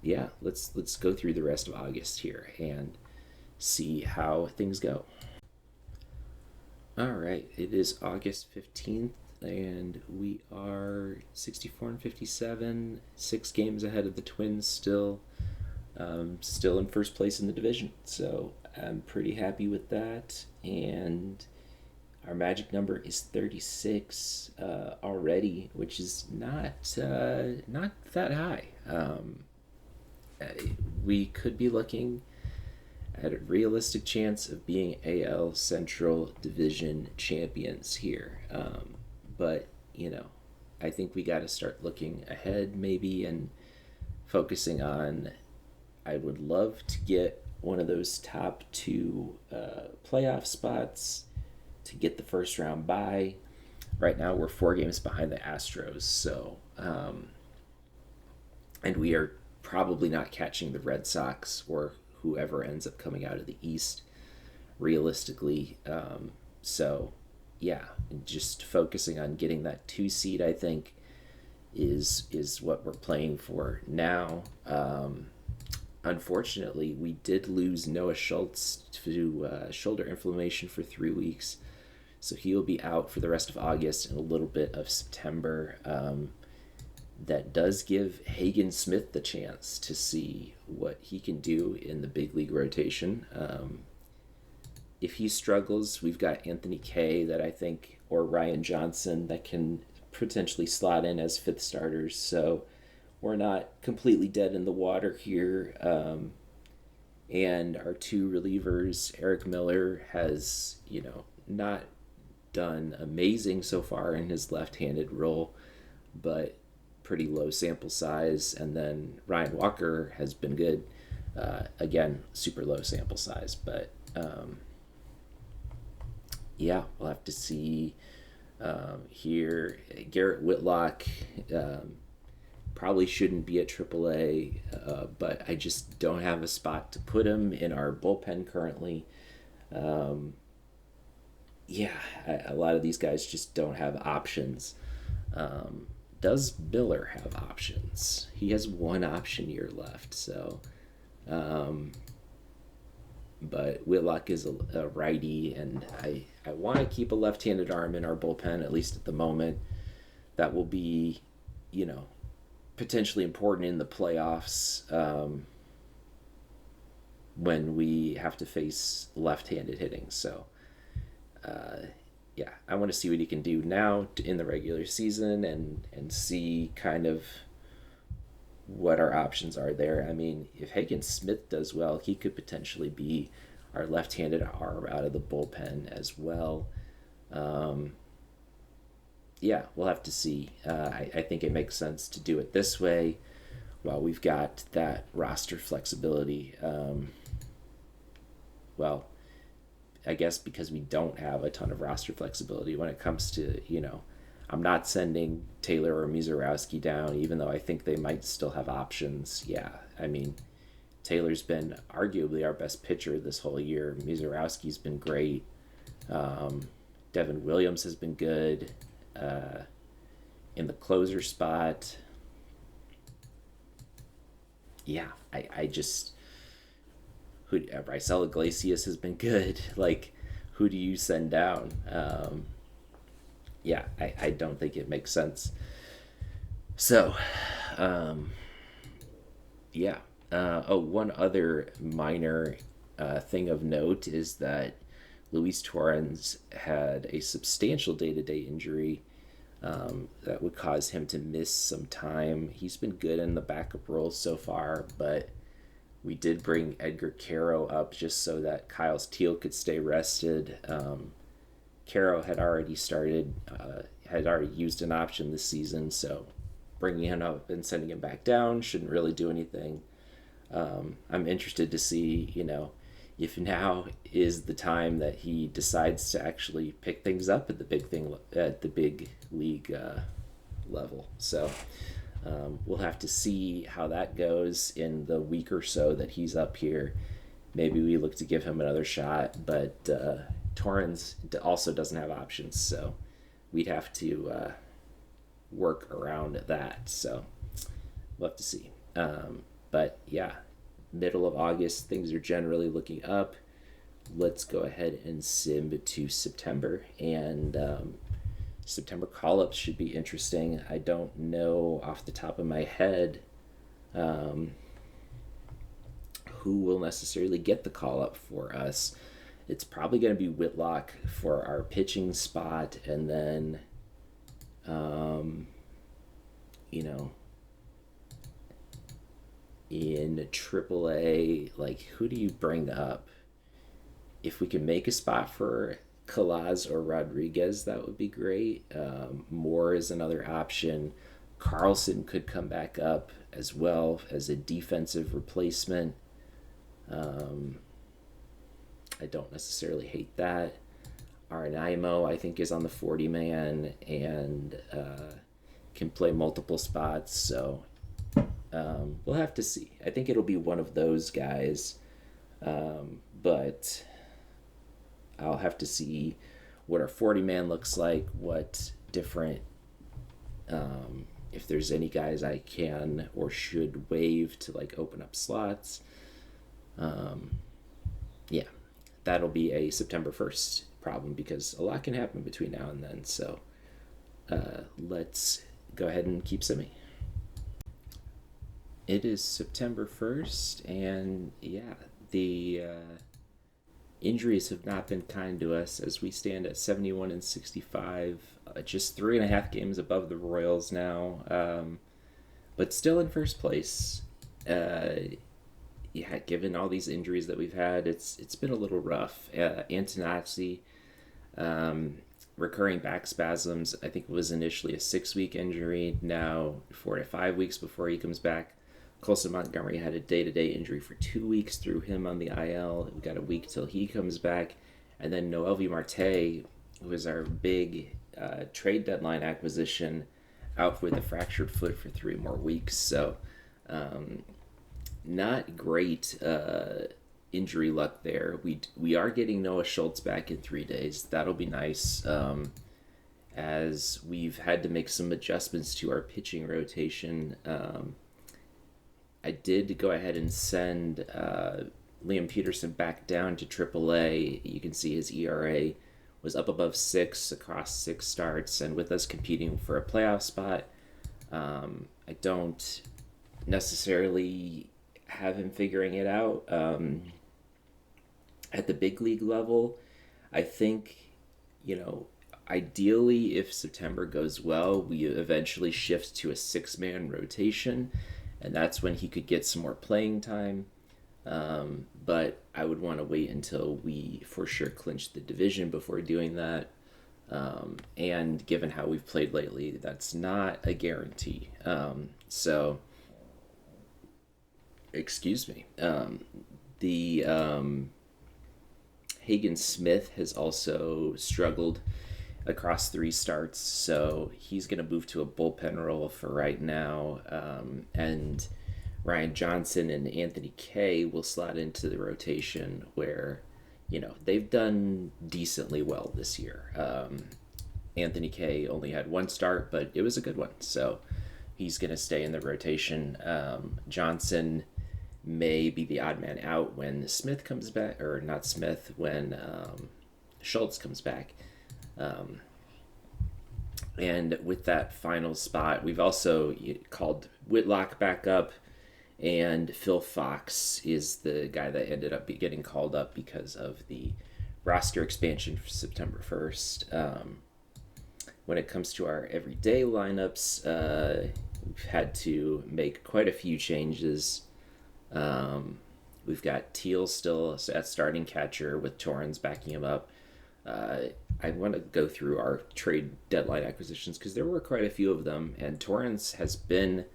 Yeah, let's go through the rest of August here and see how things go. All right, it is August 15th, and we are 64 and 57, 6 games ahead of the Twins still in first place in the division. So I'm pretty happy with that, and our magic number is 36 already, which is not that high. We could be looking at a realistic chance of being AL Central Division champions here. But, I think we got to start looking ahead maybe and focusing on, I would love to get one of those top 2 playoff spots to get the first round bye. Right now we're 4 games behind the Astros, so and we are probably not catching the Red Sox or whoever ends up coming out of the East realistically. So yeah, just focusing on getting that 2 seed, I think, is what we're playing for now. unfortunately, we did lose Noah Schultz to shoulder inflammation for 3 weeks. So he will be out for the rest of August and a little bit of September. That does give Hagen Smith the chance to see what he can do in the big league rotation. If he struggles, we've got Anthony Kay that I think, or Ryan Johnson, that can potentially slot in as fifth starters. So we're not completely dead in the water here. And our two relievers, Eric Miller has, not done amazing so far in his left-handed role, but pretty low sample size. And then Ryan Walker has been good. Again, super low sample size, but yeah, we'll have to see here. Garrett Whitlock probably shouldn't be at AAA, but I just don't have a spot to put him in our bullpen currently. Yeah, a lot of these guys just don't have options. Does Miller have options? He has one option year left, so. But Whitlock is a righty, and I want to keep a left-handed arm in our bullpen, at least at the moment. That will be, potentially important in the playoffs when we have to face left-handed hitting. So, yeah, I want to see what he can do now in the regular season and see kind of what our options are there. I mean, if Hagen Smith does well, he could potentially be our left-handed arm out of the bullpen as well. Yeah, we'll have to see. I think it makes sense to do it this way while we've got that roster flexibility. Well, I guess because we don't have a ton of roster flexibility when it comes to, I'm not sending Taylor or Mizorowski down, even though I think they might still have options. Yeah, I mean, Taylor's been arguably our best pitcher this whole year. Mizorowski's been great. Devin Williams has been good in the closer spot. Yeah, I just... Raisel Iglesias has been good. Like, who do you send down? Yeah, I don't think it makes sense. So, yeah. One other minor thing of note is that Luis Torrens had a substantial day-to-day injury that would cause him to miss some time. He's been good in the backup role so far, but we did bring Edgar Caro up just so that Kyle Steele could stay rested. Caro had already used an option this season, so bringing him up and sending him back down shouldn't really do anything. I'm interested to see, if now is the time that he decides to actually pick things up at the big league level. So we'll have to see how that goes in the week or so that he's up here. Maybe we look to give him another shot, but Torrens also doesn't have options, so we'd have to work around that. So we'll have to see. But yeah, middle of August, things are generally looking up. Let's go ahead and sim to September, and September call-ups should be interesting. I don't know off the top of my head who will necessarily get the call-up for us. It's probably going to be Whitlock for our pitching spot, and then, in AAA, like, who do you bring up? If we can make a spot for Kalaz or Rodriguez, that would be great. Moore is another option. Carlson could come back up as well as a defensive replacement. I don't necessarily hate that. Aranaimo, I think, is on the 40-man and can play multiple spots, so we'll have to see. I think it'll be one of those guys, but I'll have to see what our 40-man looks like, what different if there's any guys I can or should waive to like open up slots, yeah, that'll be a September 1st problem because a lot can happen between now and then. So let's go ahead and keep simming. It is September 1st, and yeah, the injuries have not been kind to us as we stand at 71-65, just 3.5 games above the Royals now, but still in first place. Yeah, given all these injuries that we've had, it's been a little rough. Antonacci, recurring back spasms. I think it was initially a 6-week injury. Now 4 to 5 weeks before he comes back. Colson Montgomery had a day-to-day injury for 2 weeks, threw him on the IL. We got a week till he comes back. And then Noelvi Marte, who was our big trade deadline acquisition, out with a fractured foot for 3 more weeks. So not great injury luck there. We are getting Noah Schultz back in 3 days. That'll be nice. As we've had to make some adjustments to our pitching rotation. I did go ahead and send Liam Peterson back down to AAA. You can see his ERA was up above 6 across 6 starts, and with us competing for a playoff spot, I don't necessarily have him figuring it out. At the big league level, I think, ideally, if September goes well, we eventually shift to a 6-man rotation, and that's when he could get some more playing time. But I would want to wait until we for sure clinch the division before doing that. And given how we've played lately, that's not a guarantee. So, excuse me. The Hagen Smith has also struggled across 3 starts, so he's going to move to a bullpen role for right now. And Ryan Johnson and Anthony Kay will slot into the rotation where, they've done decently well this year. Anthony Kay only had 1 start, but it was a good one, so he's going to stay in the rotation. Johnson may be the odd man out when Smith comes back, or not Smith, when Schultz comes back. And with that final spot, we've also called Whitlock back up, and Phil Fox is the guy that ended up getting called up because of the roster expansion for September 1st. When it comes to our everyday lineups, we've had to make quite a few changes. We've got Teal still at starting catcher with Torrens backing him up. I want to go through our trade deadline acquisitions because there were quite a few of them, and Torrens has been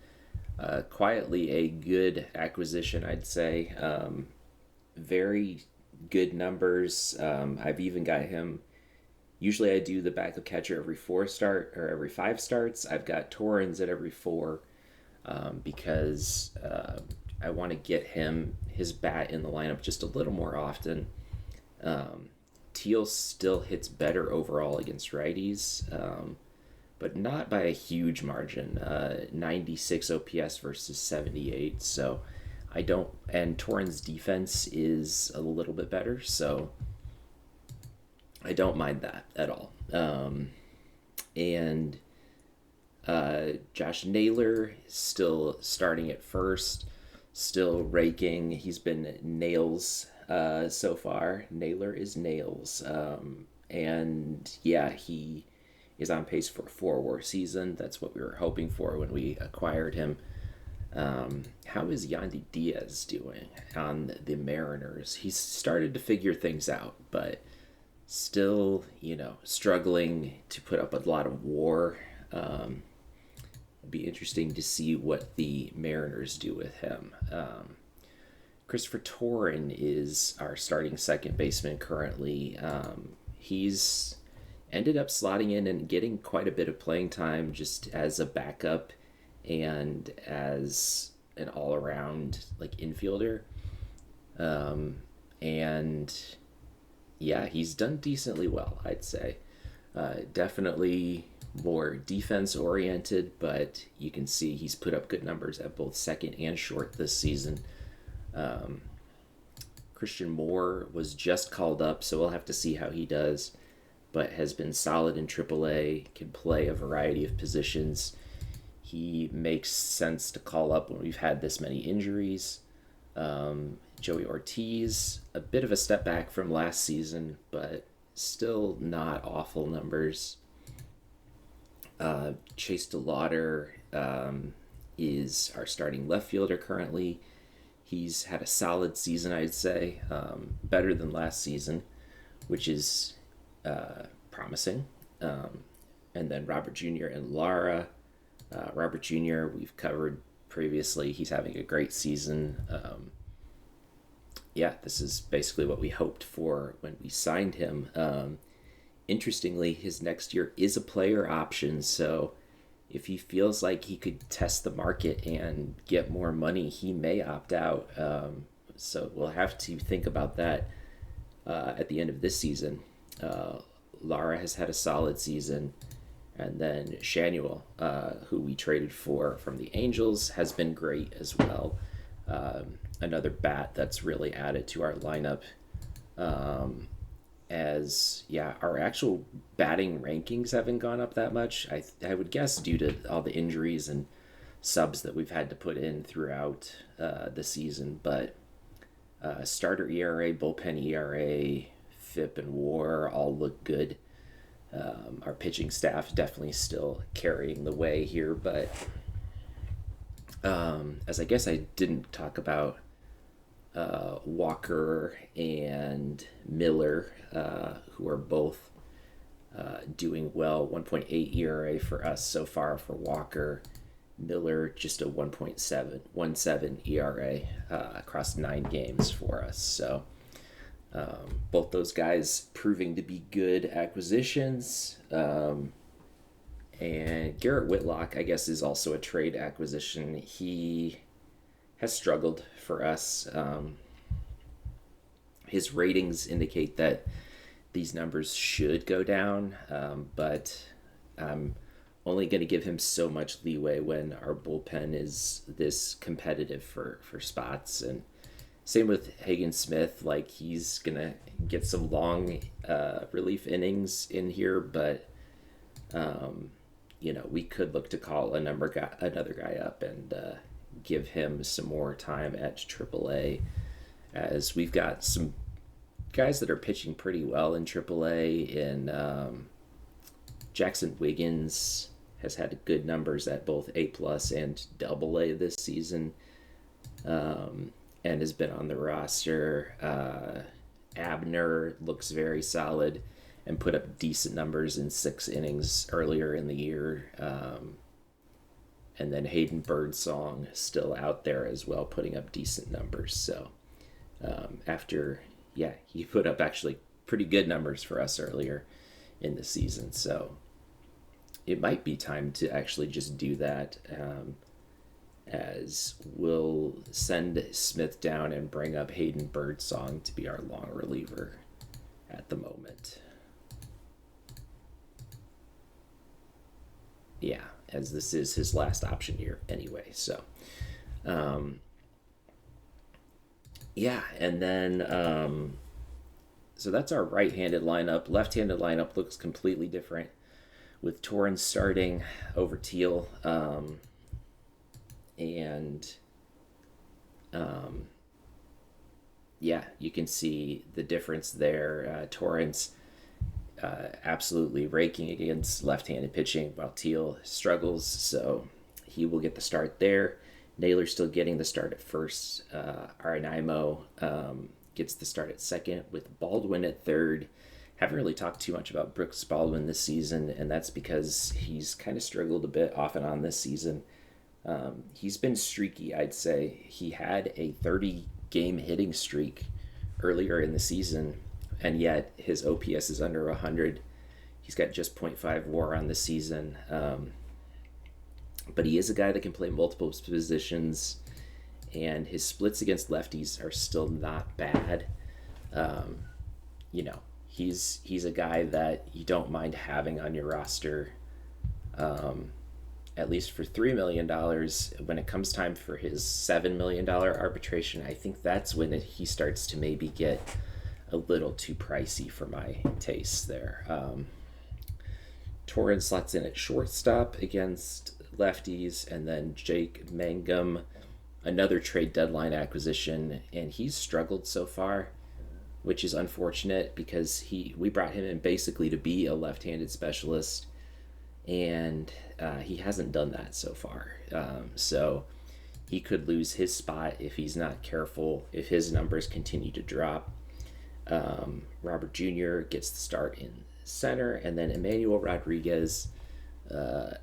quietly a good acquisition, I'd say. Very good numbers. I've even got him. Usually I do the backup catcher every 5 starts. I've got Torrens at every 4 because I want to get his bat in the lineup just a little more often. Teal still hits better overall against righties, but not by a huge margin. 96 OPS versus 78, so and Torrens' defense is a little bit better, so I don't mind that at all. And Josh Naylor still starting at first, still raking. He's been nails so far. Naylor is nails. And yeah, he is on pace for a 4-WAR season. That's what we were hoping for when we acquired him. How is Yandy Diaz doing on the Mariners? He's started to figure things out, but still, struggling to put up a lot of WAR. It'd be interesting to see what the Mariners do with him. Christopher Torren is our starting second baseman currently. He's ended up slotting in and getting quite a bit of playing time just as a backup and as an all-around infielder. And yeah, he's done decently well, I'd say. Definitely more defense oriented, but you can see he's put up good numbers at both second and short this season. Um, Christian Moore was just called up, so we'll have to see how he does, but has been solid in AAA, can play a variety of positions. He makes sense to call up when we've had this many injuries. Joey Ortiz, a bit of a step back from last season, but still not awful numbers. Chase DeLauder is our starting left fielder currently. He's had a solid season, I'd say, better than last season, which is promising. And then Robert Jr. and Lara. Robert Jr., we've covered previously. He's having a great season. Yeah, this is basically what we hoped for when we signed him. Interestingly, his next year is a player option, so if he feels like he could test the market and get more money, he may opt out. So we'll have to think about that at the end of this season. Lara has had a solid season, and then Shanuel, who we traded for from the Angels, has been great as well. Another bat that's really added to our lineup. Our actual batting rankings haven't gone up that much. I would guess due to all the injuries and subs that we've had to put in throughout the season. But starter ERA, bullpen ERA, FIP, and WAR all look good. Our pitching staff definitely still carrying the way here, but as I guess I didn't talk about Walker and Miller, who are both doing well. 1.8 ERA for us so far for Walker. Miller just a 1.17 ERA across 9 games for us. So both those guys proving to be good acquisitions. And Garrett Whitlock, I guess, is also a trade acquisition. He has struggled for us. His ratings indicate that these numbers should go down, but I'm only going to give him so much leeway when our bullpen is this competitive for spots. And same with Hagen Smith, like he's going to get some long relief innings in here, but we could look to call another guy up and give him some more time at AAA, as we've got some guys that are pitching pretty well in AAA. And Jackson Wiggins has had good numbers at both A+ and AA this season, and has been on the roster. Abner looks very solid and put up decent numbers in 6 innings earlier in the year. And then Hayden Birdsong still out there as well, putting up decent numbers. So he put up actually pretty good numbers for us earlier in the season. So it might be time to actually just do that, as we'll send Smith down and bring up Hayden Birdsong to be our long reliever at the moment. Yeah, as this is his last option year anyway. So, and then, so that's our right-handed lineup. Left-handed lineup looks completely different, with Torrens starting over Teal. You can see the difference there. Torrens absolutely raking against left-handed pitching, while Teal struggles, so he will get the start there. Naylor still getting the start at first. Aranaimo gets the start at second, with Baldwin at third. Haven't really talked too much about Brooks Baldwin this season, and that's because he's kind of struggled a bit off and on this season. He's been streaky, I'd say. He had a 30-game hitting streak earlier in the season, and yet his OPS is under 100. He's got just 0.5 WAR on the season. But he is a guy that can play multiple positions, and his splits against lefties are still not bad. He's a guy that you don't mind having on your roster at least for $3 million. When it comes time for his $7 million arbitration, I think that's when he starts to maybe get a little too pricey for my tastes there. Torrance slots in at shortstop against lefties, and then Jake Mangum, another trade deadline acquisition, and he's struggled so far, which is unfortunate because we brought him in basically to be a left-handed specialist, and he hasn't done that so far. So he could lose his spot if he's not careful, if his numbers continue to drop. Robert Jr. gets the start in center, and then Emmanuel Rodriguez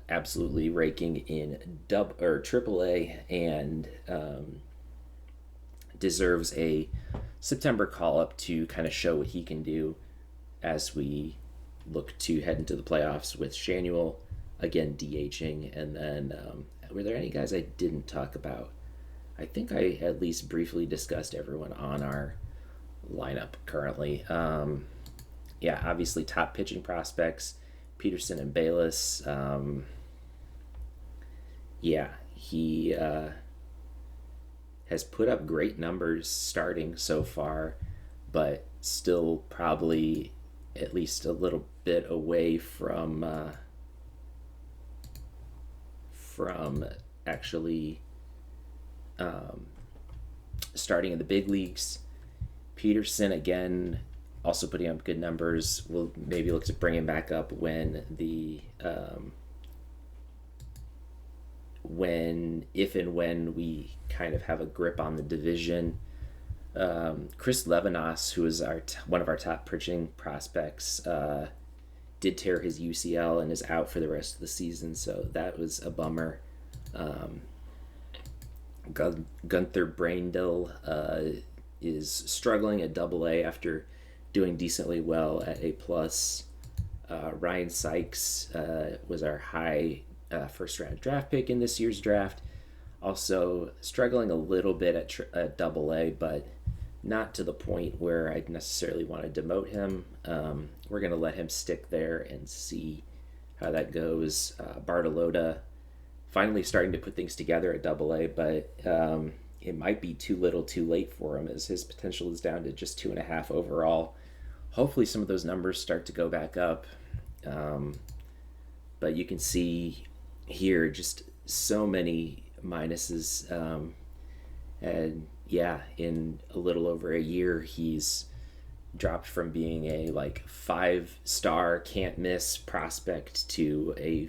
absolutely raking in AAA, and deserves a September call-up to kind of show what he can do as we look to head into the playoffs, with Shanuel again DHing. And then were there any guys I didn't talk about? I think I at least briefly discussed everyone on our lineup currently. Obviously top pitching prospects, Peterson and Bayless. He has put up great numbers starting so far, but still probably at least a little bit away from actually starting in the big leagues. Peterson again also putting up good numbers. We'll maybe look to bring him back up when if and when we kind of have a grip on the division. Chris Levinas, who is one of our top pitching prospects, did tear his UCL and is out for the rest of the season, so that was a bummer. Gunther Braindl is struggling at AA after doing decently well at A+. Ryan Sykes was our high first-round draft pick in this year's draft. Also struggling a little bit at AA, but not to the point where I'd necessarily want to demote him. We're going to let him stick there and see how that goes. Bartolotta finally starting to put things together at AA, but it might be too little too late for him, as his potential is down to just 2.5 overall. Hopefully some of those numbers start to go back up. But you can see here just so many minuses. And yeah, in a little over a year, he's dropped from being a 5-star can't miss prospect to a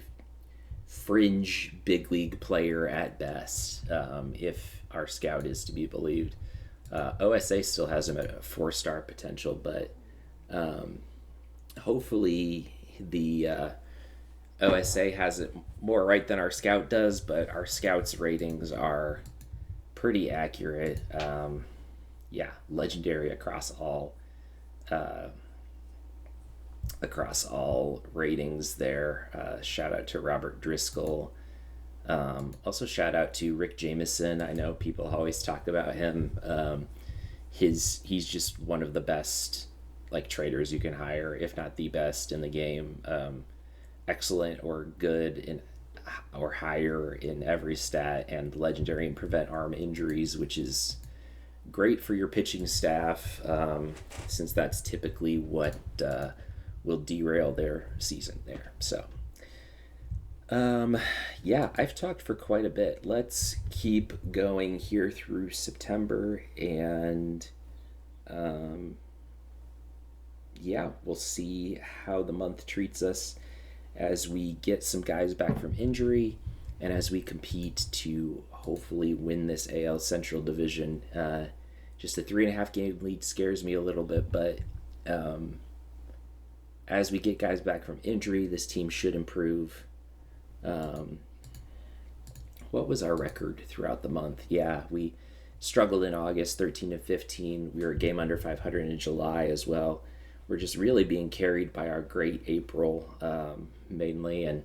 fringe big league player at best, if our scout is to be believed. OSA still has him at a 4-star potential, but hopefully the OSA has it more right than our scout does, but our scout's ratings are pretty accurate. Legendary across all ratings there. Shout out to Robert Driscoll. Also shout out to Rick Jameson. I know people always talk about him. He's just one of the best traders you can hire, if not the best in the game. Excellent or good or higher in every stat, and legendary in prevent arm injuries, which is great for your pitching staff, since that's typically what will derail their season there. So I've talked for quite a bit. Let's keep going here through September, and we'll see how the month treats us as we get some guys back from injury and as we compete to hopefully win this AL Central division. Just a 3.5 game lead scares me a little bit, but as we get guys back from injury, this team should improve. What was our record throughout the month? We struggled in August, 13-15. We were a game under 500 in July as well. We're just really being carried by our great April, mainly, and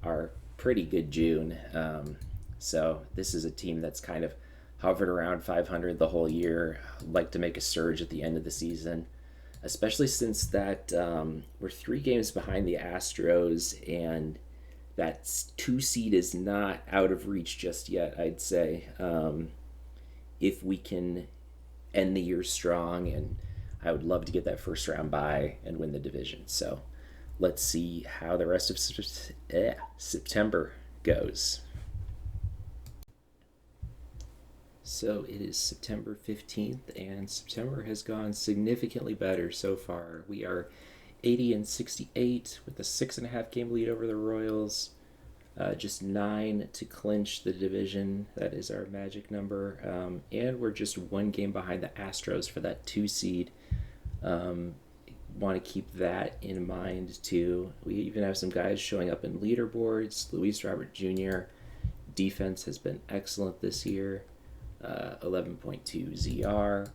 our pretty good June. So this is a team that's kind of hovered around 500 the whole year. I'd like to make a surge at the end of the season, especially since that we're 3 games behind the Astros, and that 2 seed is not out of reach just yet, I'd say. If we can end the year strong, and I would love to get that first round bye and win the division. So let's see how the rest of September goes. So it is September 15th, and September has gone significantly better so far. We are 80-68 with a 6.5 game lead over the Royals. Just 9 to clinch the division. That is our magic number. And we're just 1 game behind the Astros for that 2 seed. Want to keep that in mind too. We even have some guys showing up in leaderboards. Luis Robert Jr. Defense has been excellent this year. 11.2 ZR.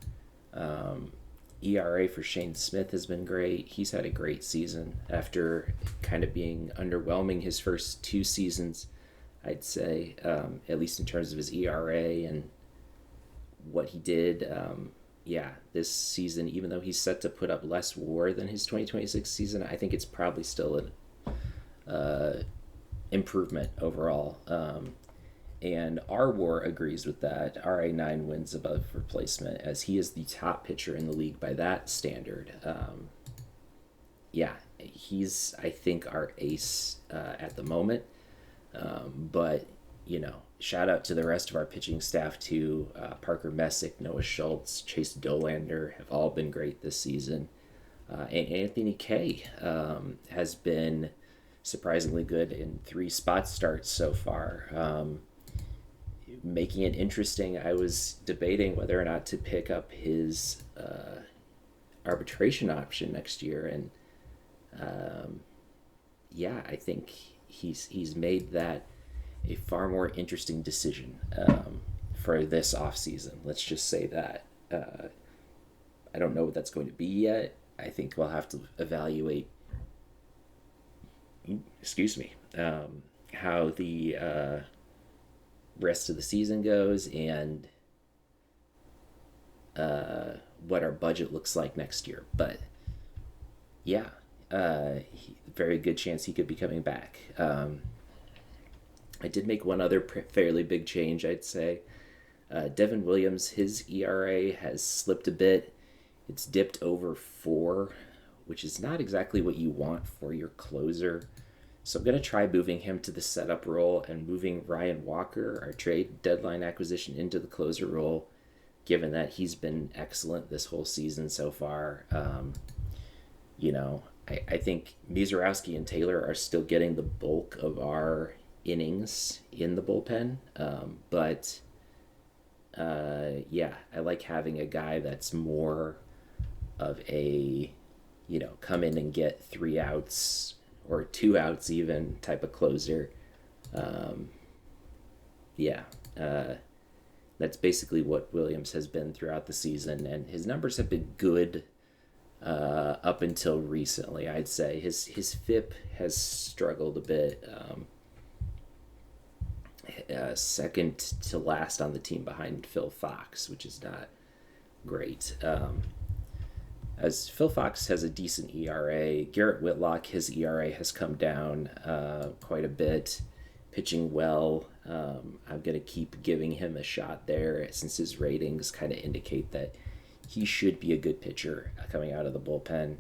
ERA for Shane Smith has been great. He's had a great season after kind of being underwhelming his first 2 seasons, I'd say, at least in terms of his ERA and what he did. This season, even though he's set to put up less WAR than his 2026 season, I think it's probably still an improvement overall. And our WAR agrees with that. RA 9 wins above replacement, as he is the top pitcher in the league by that standard. He's, I think, our ace at the moment. But, shout out to the rest of our pitching staff too. Parker Messick, Noah Schultz, Chase Dolander have all been great this season. And Anthony Kay has been surprisingly good in 3 spot starts so far. Making it interesting, I was debating whether or not to pick up his arbitration option next year, and I think he's made that a far more interesting decision for this offseason. Let's just say that. I don't know what that's going to be yet. I think we'll have to evaluate how the rest of the season goes, and what our budget looks like next year. But very good chance he could be coming back. I did make one other fairly big change, I'd say. Devin Williams, his ERA has slipped a bit. It's dipped over 4, which is not exactly what you want for your closer. So I'm going to try moving him to the setup role and moving Ryan Walker, our trade deadline acquisition, into the closer role, given that he's been excellent this whole season so far. I think Mizorowski and Taylor are still getting the bulk of our innings in the bullpen. I like having a guy that's more of a, come in and get 3 outs or 2 outs even type of closer. That's basically what Williams has been throughout the season, and his numbers have been good up until recently, I'd say. His FIP has struggled a bit. Second to last on the team behind Phil Fox, which is not great. As Phil Fox has a decent ERA, Garrett Whitlock, his ERA has come down quite a bit, pitching well. I'm going to keep giving him a shot there, since his ratings kind of indicate that he should be a good pitcher coming out of the bullpen.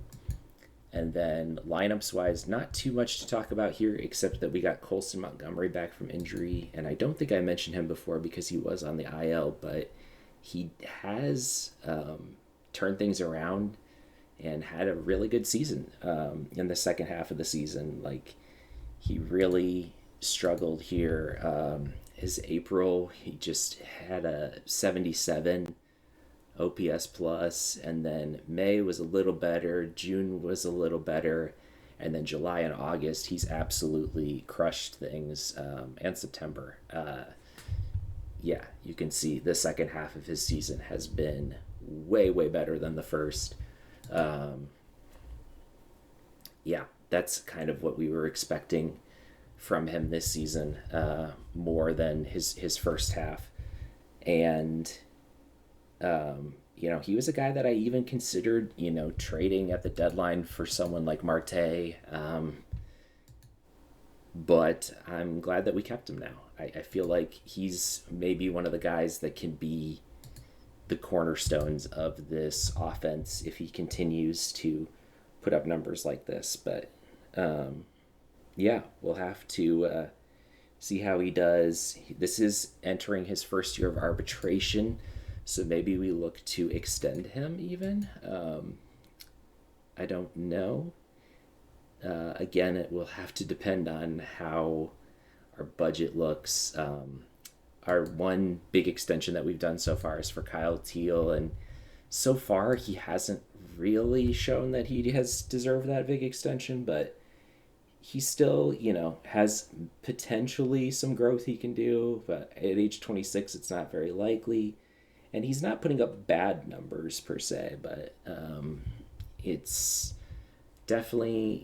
And then lineups-wise, not too much to talk about here, except that we got Colson Montgomery back from injury. And I don't think I mentioned him before because he was on the IL, but he has turned things around and had a really good season in the second half of the season. Like, he really struggled here. His April, he just had a 77 OPS plus, and then May was a little better, June was a little better, and then July and August he's absolutely crushed things, and September. You can see the second half of his season has been way better than the first. That's kind of what we were expecting from him this season, more than his first half. And he was a guy that I even considered, trading at the deadline for someone like Marte. but I'm glad that we kept him now. I feel like he's maybe one of the guys that can be the cornerstones of this offense if he continues to put up numbers like this. But yeah, we'll have to see how he does. This is entering his first year of arbitration, so maybe we look to extend him even. I don't know. Again, it will have to depend on how our budget looks. Our one big extension that we've done so far is for Kyle Teal, and so far he hasn't really shown that he has deserved that big extension, but he still, has potentially some growth he can do, but at age 26, it's not very likely. And he's not putting up bad numbers per se, but it's definitely,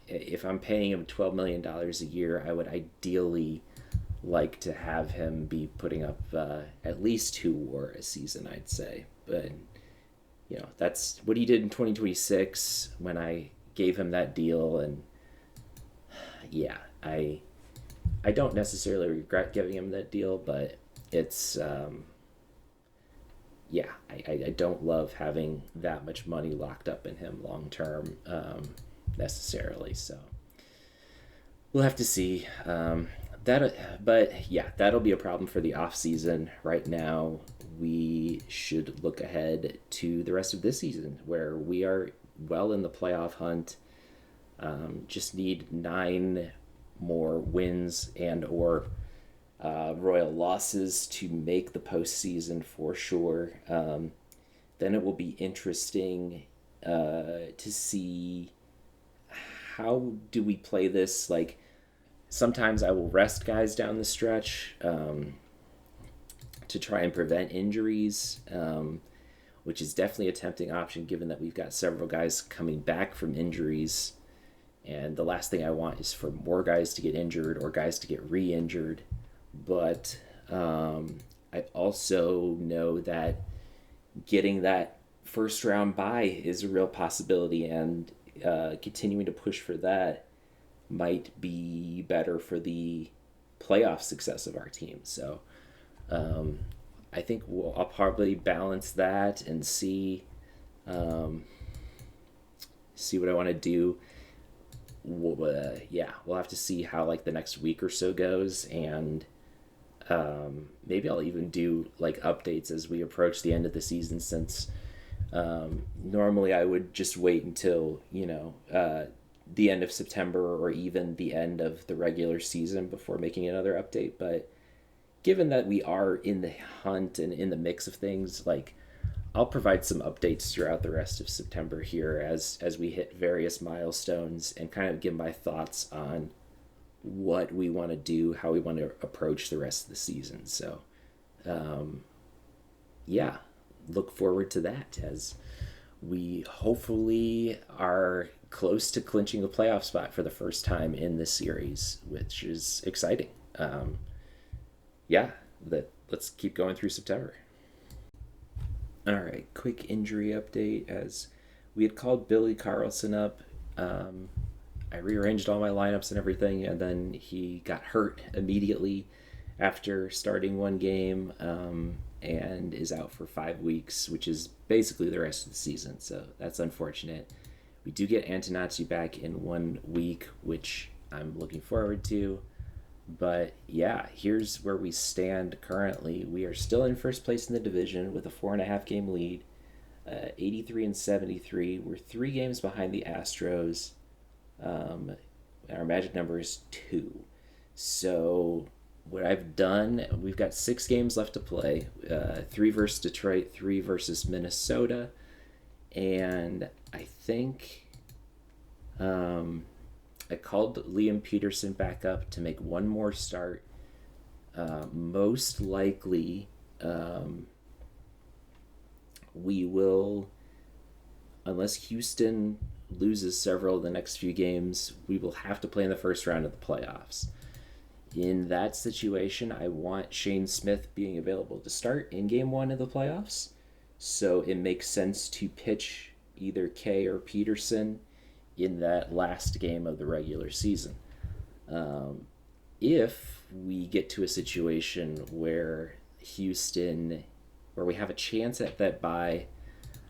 if I'm paying him $12 million a year, I would ideally like to have him be putting up at least 2 WAR a season, I'd say. But, that's what he did in 2026 when I gave him that deal. And yeah, I don't necessarily regret giving him that deal, but it's yeah, I don't love having that much money locked up in him long term necessarily. So we'll have to see. But yeah, that'll be a problem for the off season. Right now, we should look ahead to the rest of this season, where we are well in the playoff hunt. Just need 9 more wins and or royal losses to make the postseason for sure. Then it will be interesting to see how do we play this. Like, sometimes I will rest guys down the stretch to try and prevent injuries, which is definitely a tempting option given that we've got several guys coming back from injuries. And the last thing I want is for more guys to get injured or guys to get re-injured. But I also know that getting that first round bye is a real possibility, and continuing to push for that might be better for the playoff success of our team. So I think I'll probably balance that and see what I want to do. Yeah, we'll have to see how like the next week or so goes, and maybe I'll even do like updates as we approach the end of the season, since normally I would just wait until the end of September or even the end of the regular season before making another update. But given that we are in the hunt and in the mix of things, like, I'll provide some updates throughout the rest of September here as we hit various milestones and kind of give my thoughts on what we want to do, how we want to approach the rest of the season. So, yeah, look forward to that as we hopefully are close to clinching a playoff spot for the first time in this series, which is exciting. Yeah, let's keep going through September. All right, quick injury update. As we had called Billy Carlson up, I rearranged all my lineups and everything, and then he got hurt immediately after starting one game, and is out for 5 weeks, which is basically the rest of the season. So that's unfortunate. We do get Antonacci back in 1 week, which I'm looking forward to. But yeah, here's where we stand currently. We are still in first place in the division with a 4.5 game lead, 83 and 73. We're 3 games behind the Astros. Our magic number is 2. So what I've done, we've got 6 games left to play. 3 versus Detroit, 3 versus Minnesota, and I think I called Liam Peterson back up to make one more start. Most likely, we will, unless Houston loses several of the next few games, we will have to play in the first round of the playoffs. In that situation, I want Shane Smith being available to start in game 1 of the playoffs. So it makes sense to pitch either Kay or Peterson in that last game of the regular season. Um, if we get to a situation where where we have a chance at that bye,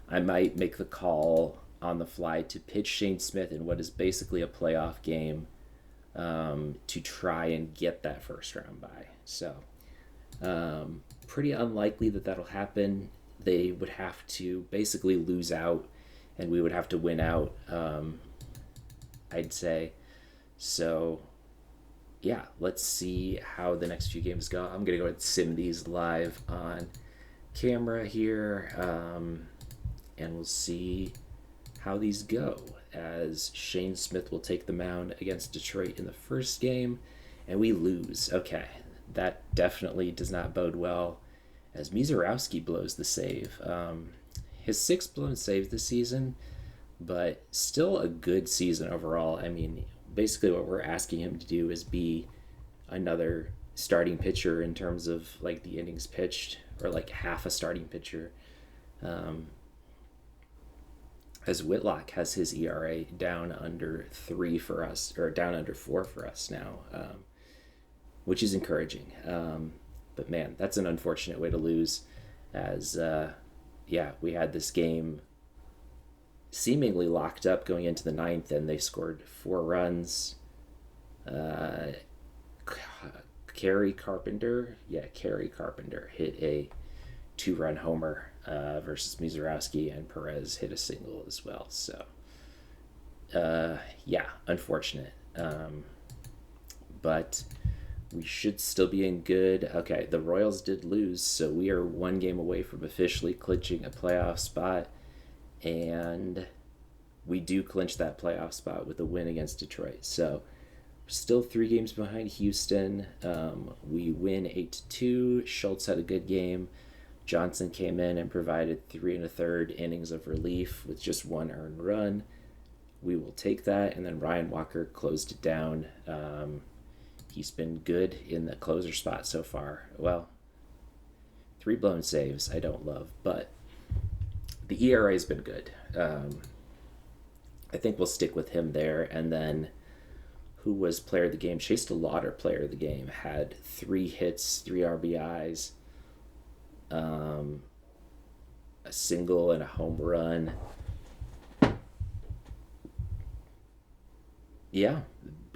I might make the call on the fly to pitch Shane Smith in what is basically a playoff game, to try and get that first round bye. So, pretty unlikely that that'll happen. They would have to basically lose out, and we would have to win out, I'd say. So, yeah, let's see how the next few games go. I'm going to go ahead and sim these live on camera here, and we'll see how these go, as Shane Smith will take the mound against Detroit in the first game, and we lose. Okay, that definitely does not bode well, as Mizorowski blows the save. His 6th blown save this season, but still a good season overall. I mean, basically what we're asking him to do is be another starting pitcher in terms of like the innings pitched, or like half a starting pitcher. As Whitlock has his ERA down under 3 for us, or down under 4 for us now, which is encouraging. But man, that's an unfortunate way to lose, as we had this game seemingly locked up going into the 9th, and they scored 4 runs. Kerry Carpenter hit a 2-run homer versus Mizorowski, and Perez hit a single as well. So, unfortunate. But we should still be in good. Okay, the Royals did lose, so we are 1 game away from officially clinching a playoff spot, and we do clinch that playoff spot with a win against Detroit. So, still 3 games behind Houston. We win 8-2. Schultz had a good game. Johnson came in and provided 3 1/3 innings of relief with just 1 earned run. We will take that, and then Ryan Walker closed it down. He's been good in the closer spot so far. Well, 3 blown saves I don't love, but the ERA has been good. I think we'll stick with him there. And then, who was player of the game? Chase DeLauder, player of the game, had 3 hits, 3 RBIs, a single and a home run. Yeah,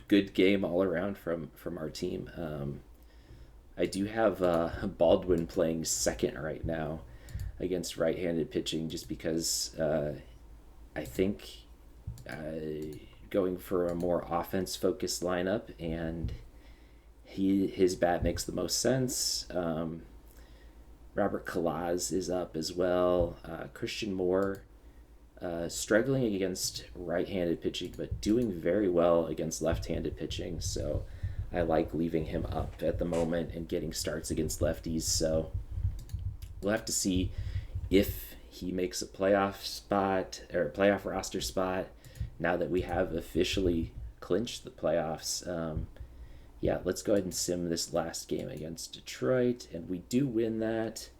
good game all around from our team. I do have Baldwin playing second right now against right-handed pitching, just because I think going for a more offense-focused lineup, and his bat makes the most sense. Robert Kalaz is up as well. Christian Moore, struggling against right-handed pitching, but doing very well against left-handed pitching. So I like leaving him up at the moment and getting starts against lefties. So we'll have to see if he makes a playoff spot, or playoff roster spot, now that we have officially clinched the playoffs. Let's go ahead and sim this last game against Detroit, and we do win that.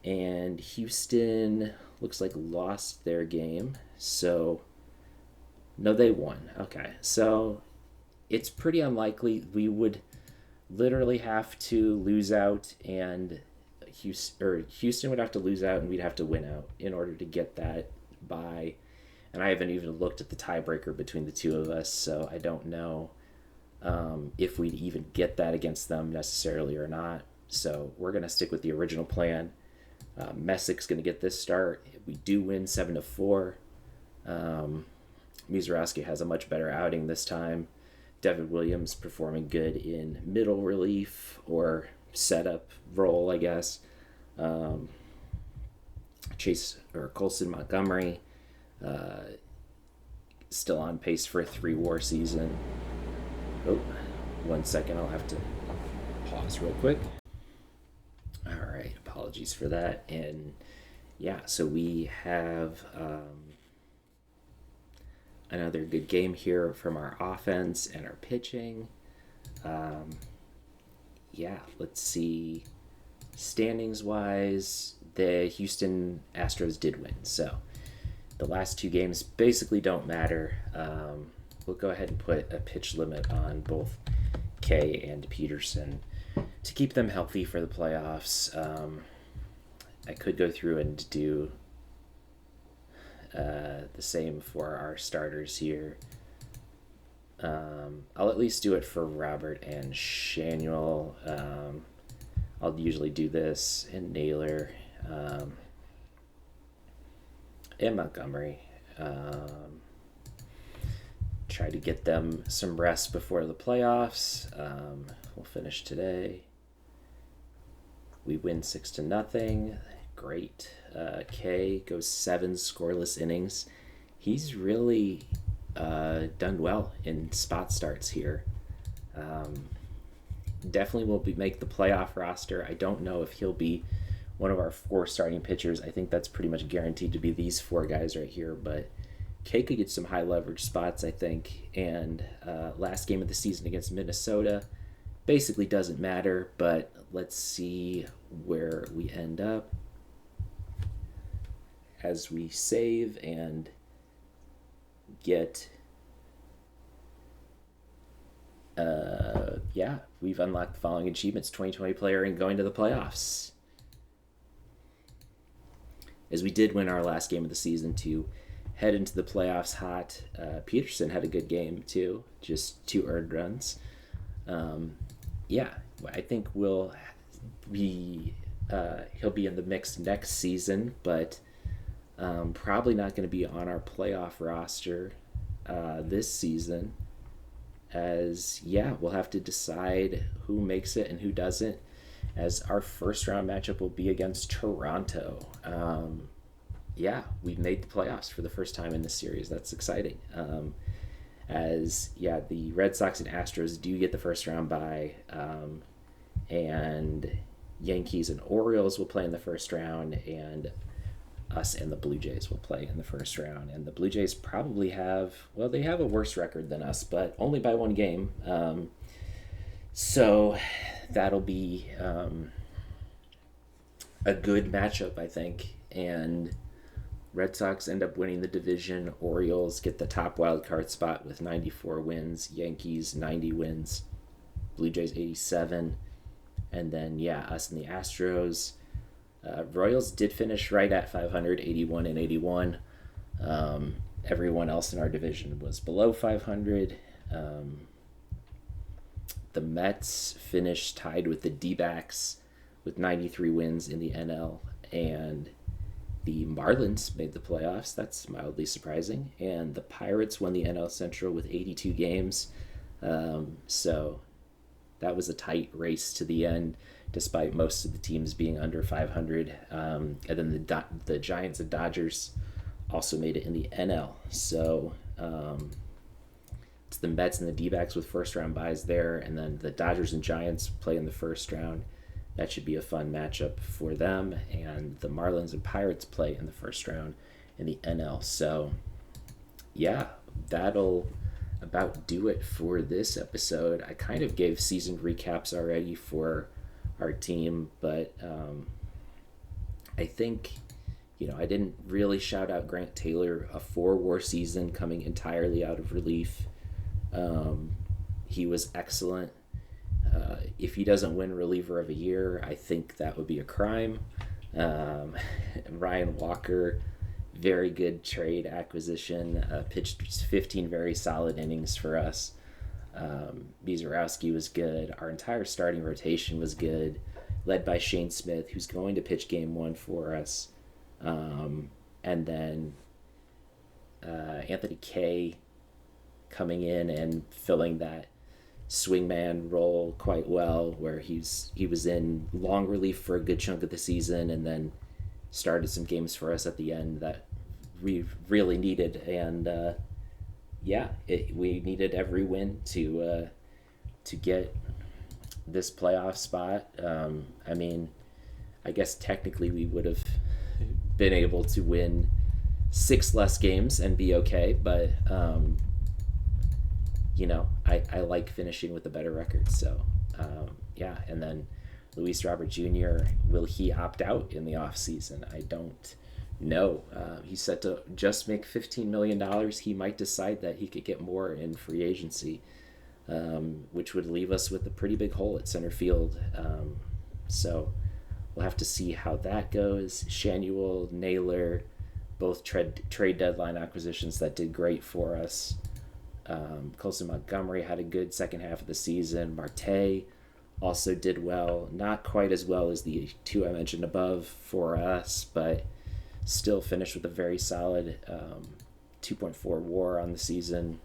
And Houston looks like lost their game. So, no, they won. Okay, so it's pretty unlikely. We would literally have to lose out, and Houston would have to lose out, and we'd have to win out in order to get that bye. And I haven't even looked at the tiebreaker between the two of us, so I don't know if we'd even get that against them necessarily or not. So we're going to stick with the original plan. Messick's going to get this start. We do win 7-4. Mizorowski has a much better outing this time. Devin Williams performing good in middle relief or setup role, I guess. Colson Montgomery still on pace for a 3-WAR season. Oh, 1 second, I'll have to pause real quick. All right, apologies for that. And so we have another good game here from our offense and our pitching. Let's see. Standings wise, the Houston Astros did win. So the last 2 games basically don't matter. we'll go ahead and put a pitch limit on both K and Peterson to keep them healthy for the playoffs. I could go through and do the same for our starters here. I'll at least do it for Robert and Shanuel. I'll usually do this in Naylor and Montgomery. Try to get them some rest before the playoffs. We'll finish today. We win 6-0. Great. K goes 7 scoreless innings. He's really done well in spot starts here. Definitely will make the playoff roster. I don't know if he'll be one of our 4 starting pitchers. I think that's pretty much guaranteed to be these 4 guys right here, but K could get some high leverage spots, I think. And last game of the season against Minnesota basically doesn't matter, but let's see where we end up as we save and get we've unlocked the following achievements: 2020 player and going to the playoffs, as we did win our last game of the season to head into the playoffs hot. Peterson had a good game too, just 2 earned runs. I think he'll be in the mix next season, but probably not going to be on our playoff roster this season, as we'll have to decide who makes it and who doesn't, as our first round matchup will be against Toronto. We've made the playoffs for the first time in this series. That's exciting. The Red Sox and Astros do get the first round bye, and Yankees and Orioles will play in the first round, and us and the Blue Jays will play in the first round. And the Blue Jays probably have a worse record than us, but only by 1 game. So that'll be a good matchup, I think. And Red Sox end up winning the division. Orioles get the top wild card spot with 94 wins. Yankees 90 wins. Blue Jays 87. And then us and the Astros. Royals did finish right at 500, 81 and 81. Everyone else in our division was below 500. The Mets finished tied with the D-backs with 93 wins in the NL, and the Marlins made the playoffs. That's mildly surprising. And the Pirates won the NL Central with 82 games. So that was a tight race to the end, despite most of the teams being under 500. And then the Giants and Dodgers also made it in the NL. So it's the Mets and the D-backs with first-round byes there, and then the Dodgers and Giants play in the first round. That should be a fun matchup for them. And the Marlins and Pirates play in the first round in the NL. So, that'll about do it for this episode. I kind of gave season recaps already for our team, but I think, I didn't really shout out Grant Taylor, a 4-WAR season coming entirely out of relief. He was excellent. If he doesn't win reliever of a year, I think that would be a crime. Ryan Walker, very good trade acquisition, pitched 15 very solid innings for us. Bizarowski was good. Our entire starting rotation was good, led by Shane Smith, who's going to pitch game 1 for us. And then Anthony Kay coming in and filling that swingman role quite well, where he was in long relief for a good chunk of the season, and then started some games for us at the end that we really needed. And we needed every win to get this playoff spot. I guess technically we would have been able to win 6 less games and be okay, but I like finishing with a better record. So and then Luis Robert Jr., will he opt out in the off season? I don't No, he's set to just make $15 million. He might decide that he could get more in free agency, which would leave us with a pretty big hole at center field. So we'll have to see how that goes. Shanuel, Naylor, both trade deadline acquisitions that did great for us. Colson Montgomery had a good second half of the season. Marte also did well. Not quite as well as the two I mentioned above for us, but still finished with a very solid 2.4 WAR on the season.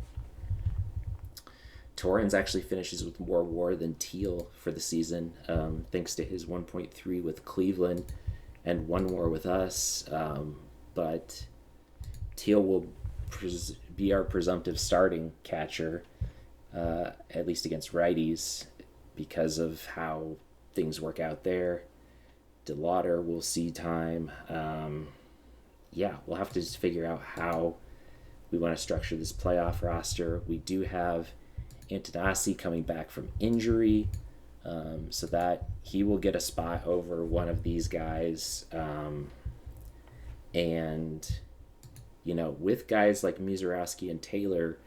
Torrens actually finishes with more WAR than Teal for the season, thanks to his 1.3 with Cleveland and 1 WAR with us. But Teal will be our presumptive starting catcher, at least against righties, because of how things work out there. DeLauder will see time. We'll have to just figure out how we want to structure this playoff roster. We do have Antanasi coming back from injury, so that he will get a spot over one of these guys. And, with guys like Mizurowski and Taylor,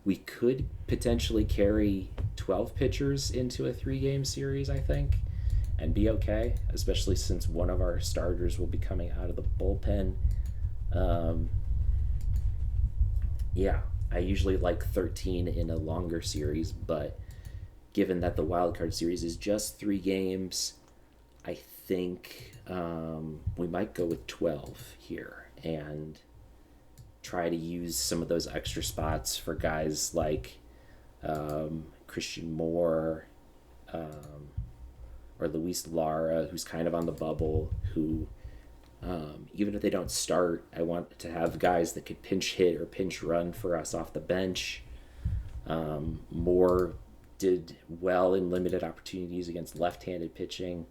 we could potentially carry 12 pitchers into a 3-game series, I think, and be okay, especially since one of our starters will be coming out of the bullpen. I usually like 13 in a longer series, but given that the wildcard series is just 3 games, I think we might go with 12 here and try to use some of those extra spots for guys like Christian Moore or Luis Lara, who's kind of on the bubble, who even if they don't start, I want to have guys that could pinch hit or pinch run for us off the bench. Moore did well in limited opportunities against left-handed pitching.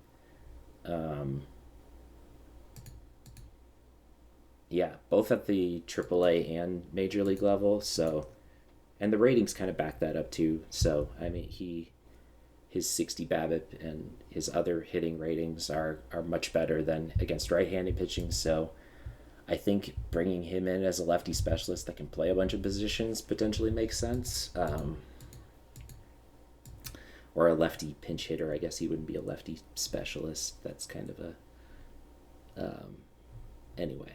Both at the AAA and Major League level. So, and the ratings kind of back that up too. So, I mean, his 60 BABIP and his other hitting ratings are much better than against right-handed pitching. So I think bringing him in as a lefty specialist that can play a bunch of positions potentially makes sense. Or a lefty pinch hitter. I guess he wouldn't be a lefty specialist. That's kind of a... anyway.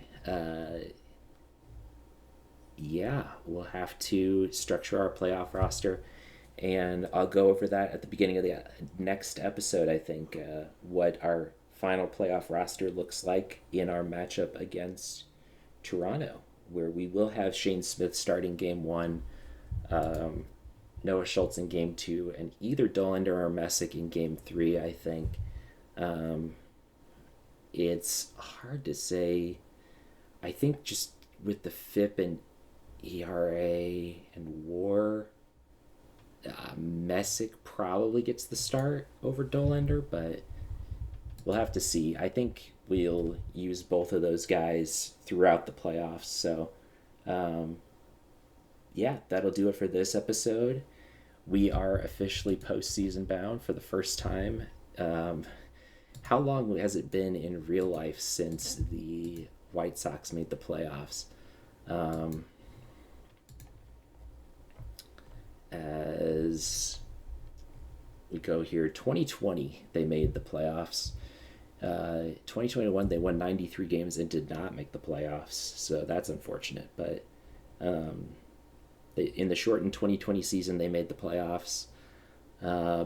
We'll have to structure our playoff roster. And I'll go over that at the beginning of the next episode, I think, what our final playoff roster looks like in our matchup against Toronto, where we will have Shane Smith starting game 1, Noah Schultz in game 2, and either Dollander or Messick in game 3, I think. It's hard to say. I think just with the FIP and ERA and WAR, Messick probably gets the start over Dollander, but we'll have to see. I think we'll use both of those guys throughout the playoffs. So, that'll do it for this episode. We are officially postseason bound for the first time. How long has it been in real life since the White Sox made the playoffs? As we go here, 2020 they made the playoffs. 2021 they won 93 games and did not make the playoffs, so that's unfortunate. But in the shortened 2020 season they made the playoffs.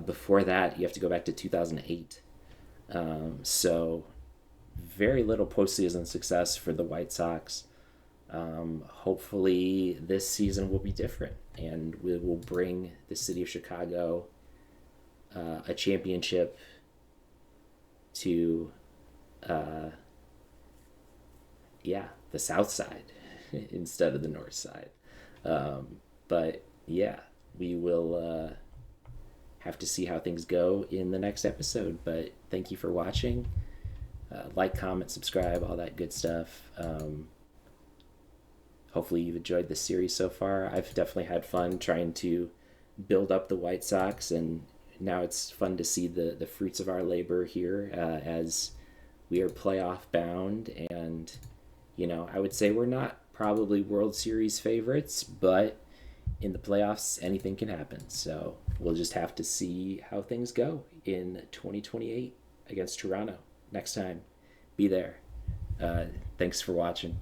Before that you have to go back to 2008. So very little postseason success for the White Sox. Hopefully this season will be different and we will bring the city of Chicago a championship to the south side instead of the north side. We will have to see how things go in the next episode, but thank you for watching. Like, comment, subscribe, all that good stuff. Hopefully you've enjoyed the series so far. I've definitely had fun trying to build up the White Sox, and now it's fun to see the fruits of our labor here as we are playoff bound, and I would say we're not probably World Series favorites, but in the playoffs, anything can happen. So we'll just have to see how things go in 2028 against Toronto next time. Be there. Thanks for watching.